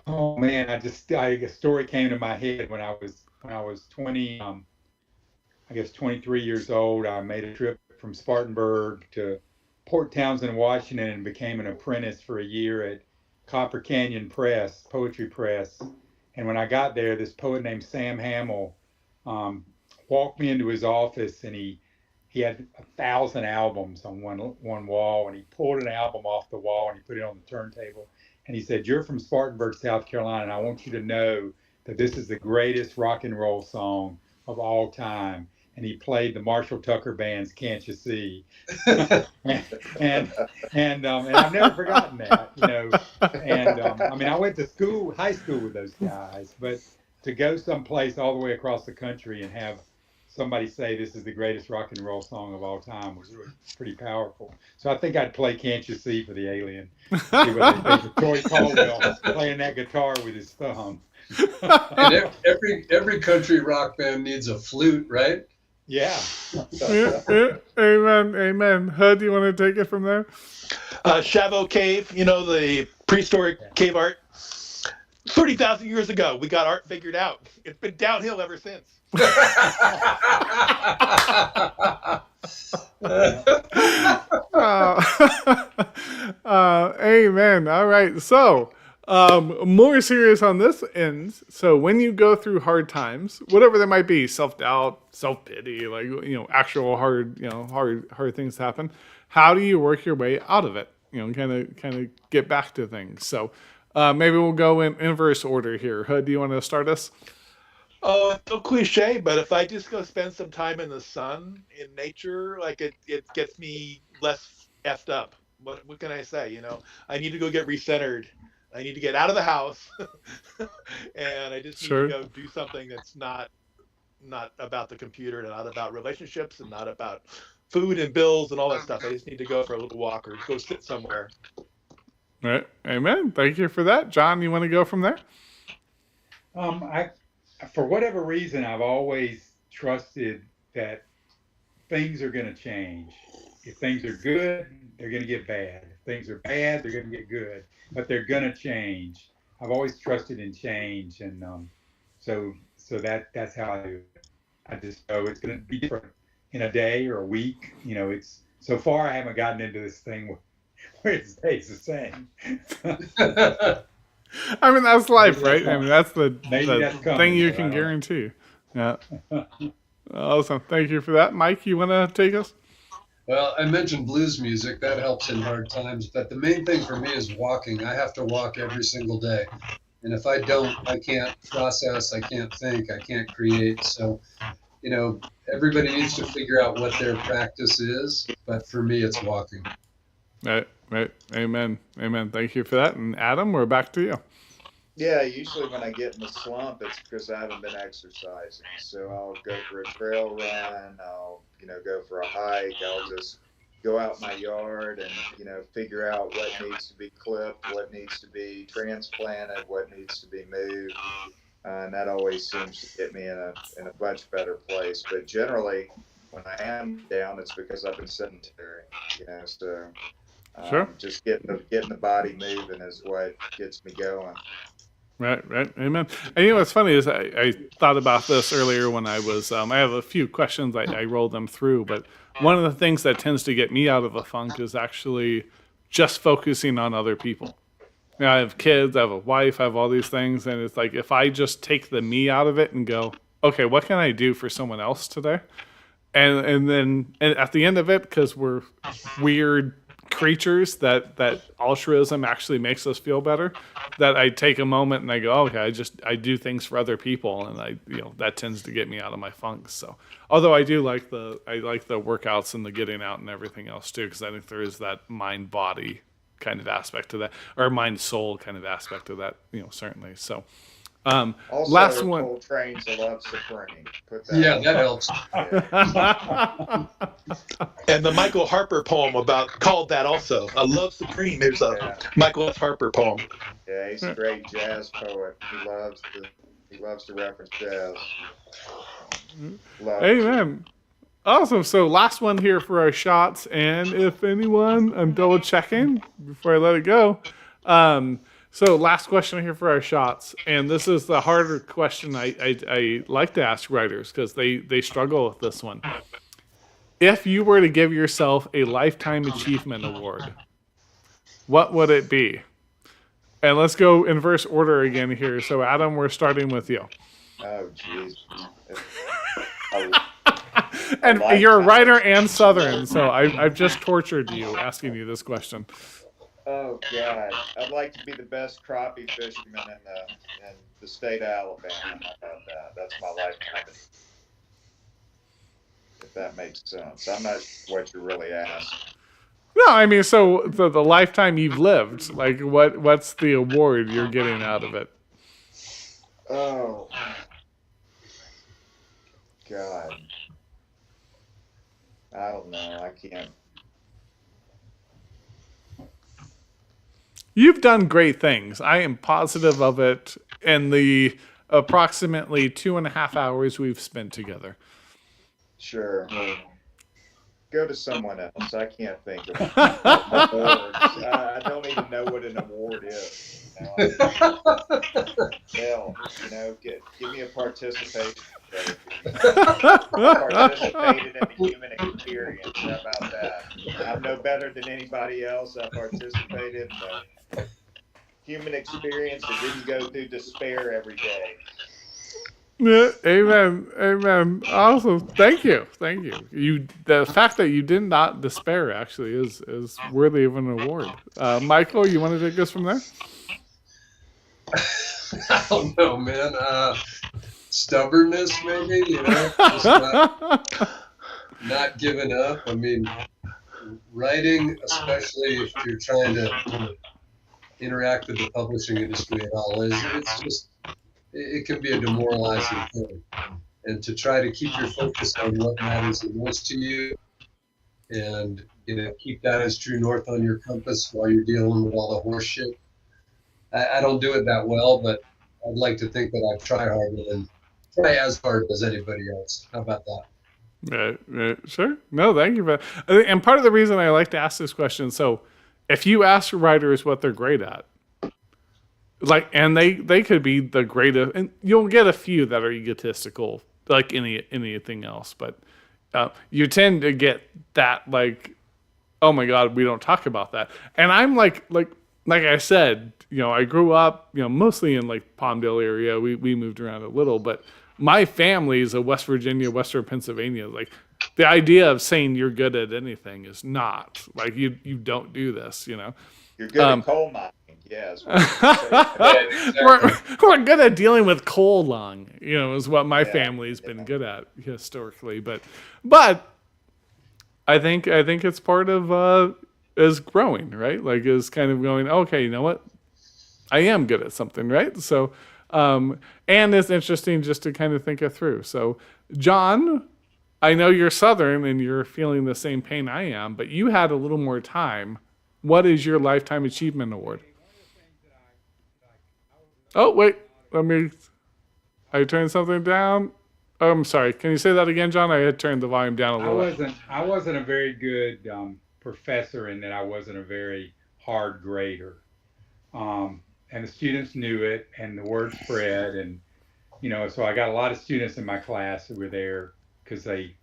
Oh man, a story came to my head when I was when I was 20, I guess 23 years old, I made a trip from Spartanburg to Port Townsend, Washington, and became an apprentice for a year at Copper Canyon Press, Poetry Press. And when I got there, this poet named Sam Hamill um, walked me into his office, and he had 1,000 albums on one wall, and he pulled an album off the wall and he put it on the turntable. And he said, "You're from Spartanburg, South Carolina, and I want you to know that this is the greatest rock and roll song of all time." And he played the Marshall Tucker Band's "Can't You See?" and I've never forgotten that, you know. And I mean, I went to high school with those guys, but to go someplace all the way across the country and have somebody say this is the greatest rock and roll song of all time was really pretty powerful. So I think I'd play "Can't You See" for the alien. See what they think of Troy Caldwell playing that guitar with his thumb. And every country rock band needs a flute, right? Yeah. Amen. Amen. Hud, do you want to take it from there? Shavo Cave, you know, the prehistoric cave art. 30,000 years ago, we got art figured out. It's been downhill ever since. Amen. All right. So, more serious on this end. So, when you go through hard times, whatever they might be, self-doubt, self-pity, like, actual hard things happen. How do you work your way out of it? Kind of get back to things. So, maybe we'll go in inverse order here. Hood, do you want to start us? Oh, it's so cliche, but if I just go spend some time in the sun, in nature, like it gets me less effed up. What can I say? I need to go get recentered. I need to get out of the house, and I just need to go do something that's not about the computer, and not about relationships, and not about food and bills and all that stuff. I just need to go for a little walk or go sit somewhere. All right. Amen. Thank you for that. John, you want to go from there? For whatever reason, I've always trusted that things are going to change. If things are good, they're going to get bad. If things are bad, they're going to get good. But they're going to change. I've always trusted in change, and so that's how I do it. I just know it's going to be different in a day or a week. It's so far I haven't gotten into this thing where it stays the same. I mean, that's life, right? I mean, that's the coming, thing you can guarantee. Yeah. Awesome. Thank you for that. Mike, you want to take us? Well, I mentioned blues music. That helps in hard times. But the main thing for me is walking. I have to walk every single day. And if I don't, I can't process, I can't think, I can't create. So, everybody needs to figure out what their practice is. But for me, it's walking. Right. Amen. Thank you for that. And Adam, we're back to you. Yeah, usually when I get in the slump, it's because I haven't been exercising. So I'll go for a trail run. I'll, go for a hike. I'll just go out in my yard and, figure out what needs to be clipped, what needs to be transplanted, what needs to be moved. And that always seems to get me in a much better place. But generally, when I am down, it's because I've been sedentary. So sure. Just getting the body moving is what gets me going. Right. Amen. And what's funny is I thought about this earlier when I was, I have a few questions, I rolled them through, but one of the things that tends to get me out of a funk is actually just focusing on other people. I have kids, I have a wife, I have all these things, and it's like if I just take the me out of it and go, okay, what can I do for someone else today? And then at the end of it, because we're weird creatures that altruism actually makes us feel better, that I take a moment and I go, okay, I do things for other people, and that tends to get me out of my funk. So although I like the workouts and the getting out and everything else too, because I think there is that mind body kind of aspect to that, or mind soul kind of aspect to that, certainly. So also, last one. Coltrane's a Love Supreme. That helps. Yeah. And the Michael Harper poem called that also. A Love Supreme. There's a Michael F. Harper poem. Yeah, he's a great jazz poet. He loves to reference jazz. Amen. Awesome. So last one here for our shots, and if anyone, I'm double checking before I let it go. So last question here for our shots, and this is the harder question I like to ask writers because they struggle with this one. If you were to give yourself a lifetime achievement award, what would it be? And let's go in reverse order again here. So Adam, we're starting with you. Oh, jeez. And lifetime you're a writer and Southern, so I've just tortured you asking you this question. Oh God, I'd like to be the best crappie fisherman in the state of Alabama. How about that? That's my lifetime. If that makes sense. I'm not sure what you're really asking. No, I mean, so the lifetime you've lived, like what's the award you're getting out of it? Oh God, I don't know. I can't. You've done great things. I am positive of it in the approximately 2.5 hours we've spent together. Sure. Go to someone else. I can't think of awards. I don't even know what an award is. Hell, give me a participation trophy. Participated in the human experience. How about that? I'm no better than anybody else. I participated in the human experience and didn't go through despair every day. Yeah, amen. Awesome. Thank you. The fact that you did not despair actually is worthy of an award. Michael, you want to take us from there? I don't know, man. Stubbornness, maybe. Just not giving up. I mean, writing, especially if you're trying to interact with the publishing industry at all, it can be a demoralizing thing. And to try to keep your focus on what matters the most to you, and keep that as true north on your compass while you're dealing with all the horse shit. I don't do it that well, but I'd like to think that I try as hard as anybody else. How about that? Sure. No, thank you. And part of the reason I like to ask this question, so if you ask writers what they're great at, and they could be the greatest, and you'll get a few that are egotistical, like anything else, but you tend to get that, like, oh my God, we don't talk about that. And I'm like I said, I grew up, mostly in like Palmdale area. We moved around a little, but my family is a West Virginia, Western Pennsylvania. Like the idea of saying you're good at anything is not like you don't do this, You're good at coal mining, yes. We're good at dealing with coal lung, is what my family's been good at historically. But I think it's part of is growing, right? Like is kind of going, okay, you know what? I am good at something, right? So, and it's interesting just to kind of think it through. So, John, I know you're Southern and you're feeling the same pain I am, but you had a little more time. What is your Lifetime Achievement Award? Oh, wait. I turned something down. Oh, I'm sorry. Can you say that again, John? I had turned the volume down a little. I wasn't a very good professor in that I wasn't a very hard grader. And the students knew it, and the word spread, and so I got a lot of students in my class who were there because they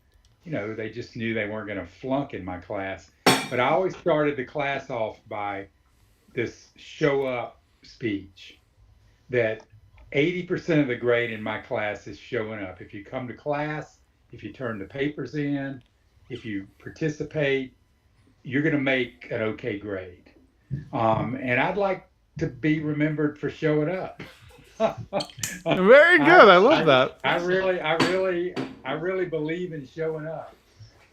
just knew they weren't going to flunk in my class. But I always started the class off by this show up speech that 80% of the grade in my class is showing up. If you come to class, if you turn the papers in, if you participate, you're going to make an okay grade. And I'd like to be remembered for showing up. Very good. I love that. I really believe in showing up.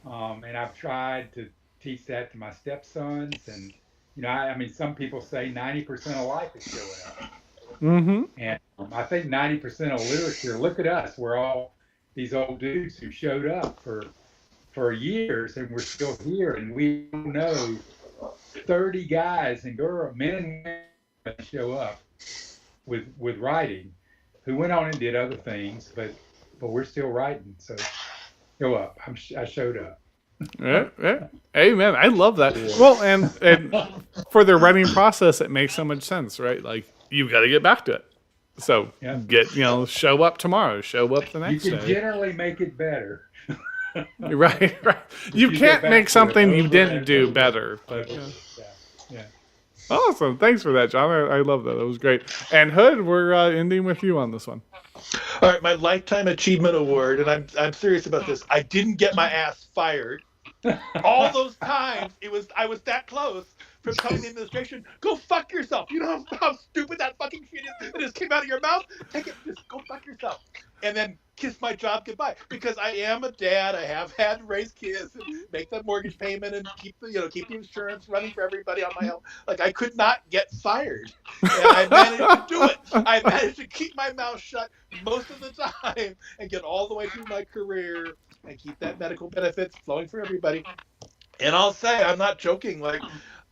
And I've tried to teach that to my stepsons. And, I mean, some people say 90% of life is showing up. Mm-hmm. And I think 90% of literature, look at us. We're all these old dudes who showed up for years and we're still here. And we know 30 guys and girls, men and women show up with writing who went on and did other things, but we're still writing. So show up. I showed up. Yeah. Amen. I love that. Well, and for the writing process, it makes so much sense, right? Like you got to get back to it. So show up tomorrow, show up the You next can day. generally make it better. Right. You you go can't back make to it something you over didn't and do over. better. But Yeah. awesome. Thanks for that, John. I love that. That was great. And Hood, we're ending with you on this one. All right, my lifetime achievement award, and I'm serious about this. I didn't get my ass fired. All those times I was that close from telling the administration, go fuck yourself. You know how stupid that fucking shit is that just came out of your mouth? Take it, just go fuck yourself. And then kiss my job goodbye. Because I am a dad. I have had to raise kids and make the mortgage payment and keep the insurance running for everybody on my own. Like I could not get fired. And I managed to do it. I managed to keep my mouth shut most of the time and get all the way through my career and keep that medical benefits flowing for everybody. And I'll say, I'm not joking. Like,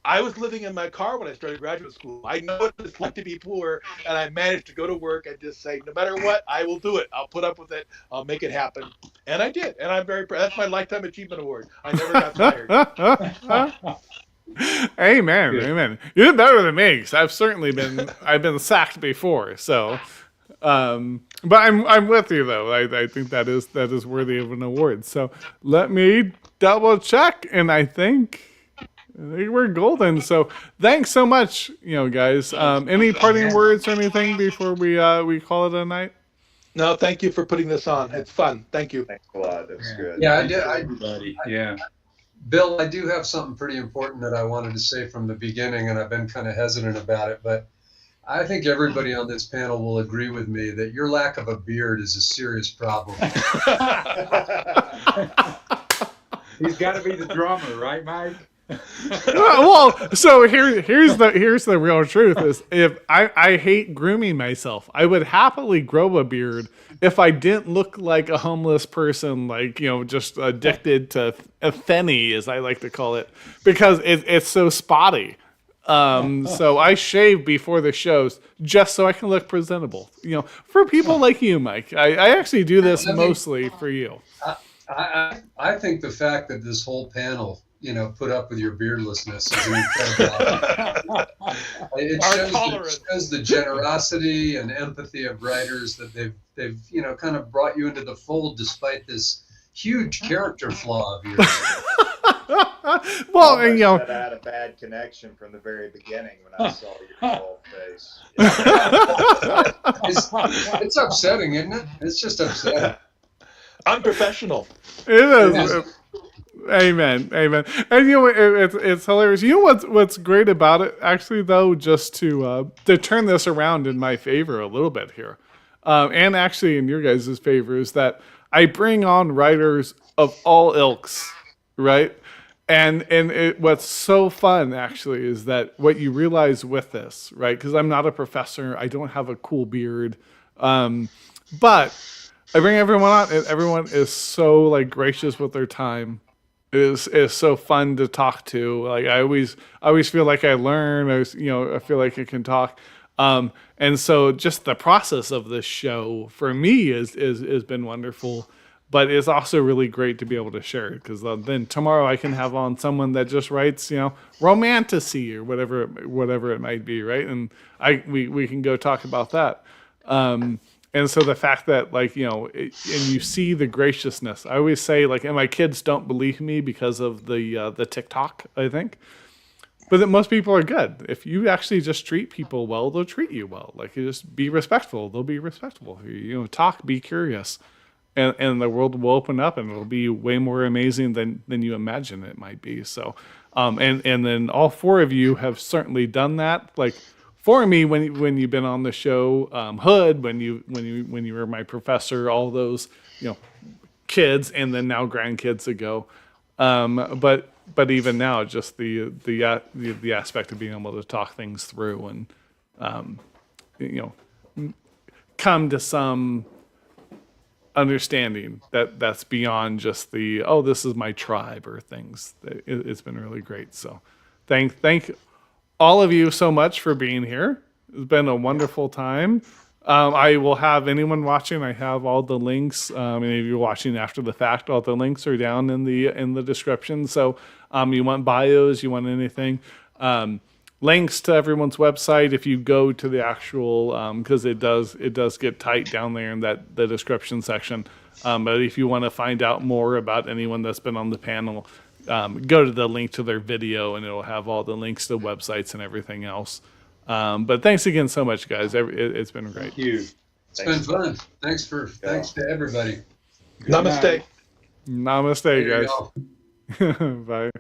I was living in my car when I started graduate school. I know what it's like to be poor, and I managed to go to work and just say, no matter what, I will do it. I'll put up with it. I'll make it happen. And I did. And I'm very proud. That's my lifetime achievement award. I never got fired. Amen. Good. Amen. You did better than me because I've been sacked before. So, but I'm with you though. I think that is worthy of an award. So let me double check, and I think we're golden. So thanks so much, guys. Any parting words or anything before we call it a night? No, thank you for putting this on. It's fun. Thank you. Thanks a lot. That was good. Yeah, Everybody. Yeah. Bill, I do have something pretty important that I wanted to say from the beginning, and I've been kind of hesitant about it, but I think everybody on this panel will agree with me that your lack of a beard is a serious problem. He's got to be the drummer, right, Mike? Well, so here's the real truth is if I hate grooming myself. I would happily grow a beard if I didn't look like a homeless person, like, just addicted to Fenny, as I like to call it, because it's so spotty. So I shave before the shows just so I can look presentable, for people like you, Mike. I actually do this mostly for you. I think the fact that this whole panel, put up with your beardlessness is incredible. It shows the generosity and empathy of writers that they've kind of brought you into the fold despite this huge character flaw of yours. Well, and I had a bad connection from the very beginning when I saw your bald face. It's upsetting, isn't it? It's just upsetting. Unprofessional. It is. Amen. And it's hilarious. You know what's great about it, actually, though, just to turn this around in my favor a little bit here, and actually in your guys' favor, is that I bring on writers of all ilks, right? And what's so fun, actually, is that what you realize with this, right? Because I'm not a professor. I don't have a cool beard. But I bring everyone on, and everyone is so, gracious with their time. It is so fun to talk to. Like, I always feel like I learn. I feel like I can talk. And so just the process of this show, for me, is been wonderful. But it's also really great to be able to share it, because then tomorrow I can have on someone that just writes, romantasy or whatever it might be, right? And we can go talk about that. And so the fact that, and you see the graciousness. I always say, and my kids don't believe me because of the TikTok, I think. But that most people are good. If you actually just treat people well, they'll treat you well. You just be respectful, they'll be respectful. Talk, be curious. And the world will open up, and it'll be way more amazing than you imagine it might be. So, and then all four of you have certainly done that. For me, when you've been on the show, Hood, when you were my professor, all those kids, and then now grandkids ago. But even now, just the aspect of being able to talk things through and come to some understanding that's beyond just this is my tribe or things. It's been really great. So thank all of you so much for being here. It's been a wonderful time. I will have anyone watching. I have all the links. And if you're watching after the fact, all the links are down in the description. So, you want bios, you want anything, links to everyone's website. If you go to the actual, because it does get tight down there in the description section. But if you want to find out more about anyone that's been on the panel, go to the link to their video, and it'll have all the links to websites and everything else. But thanks again so much, guys. It's been great. Thank you. It's been fun. Thanks to everybody. Namaste. Namaste, There you guys. go. Bye.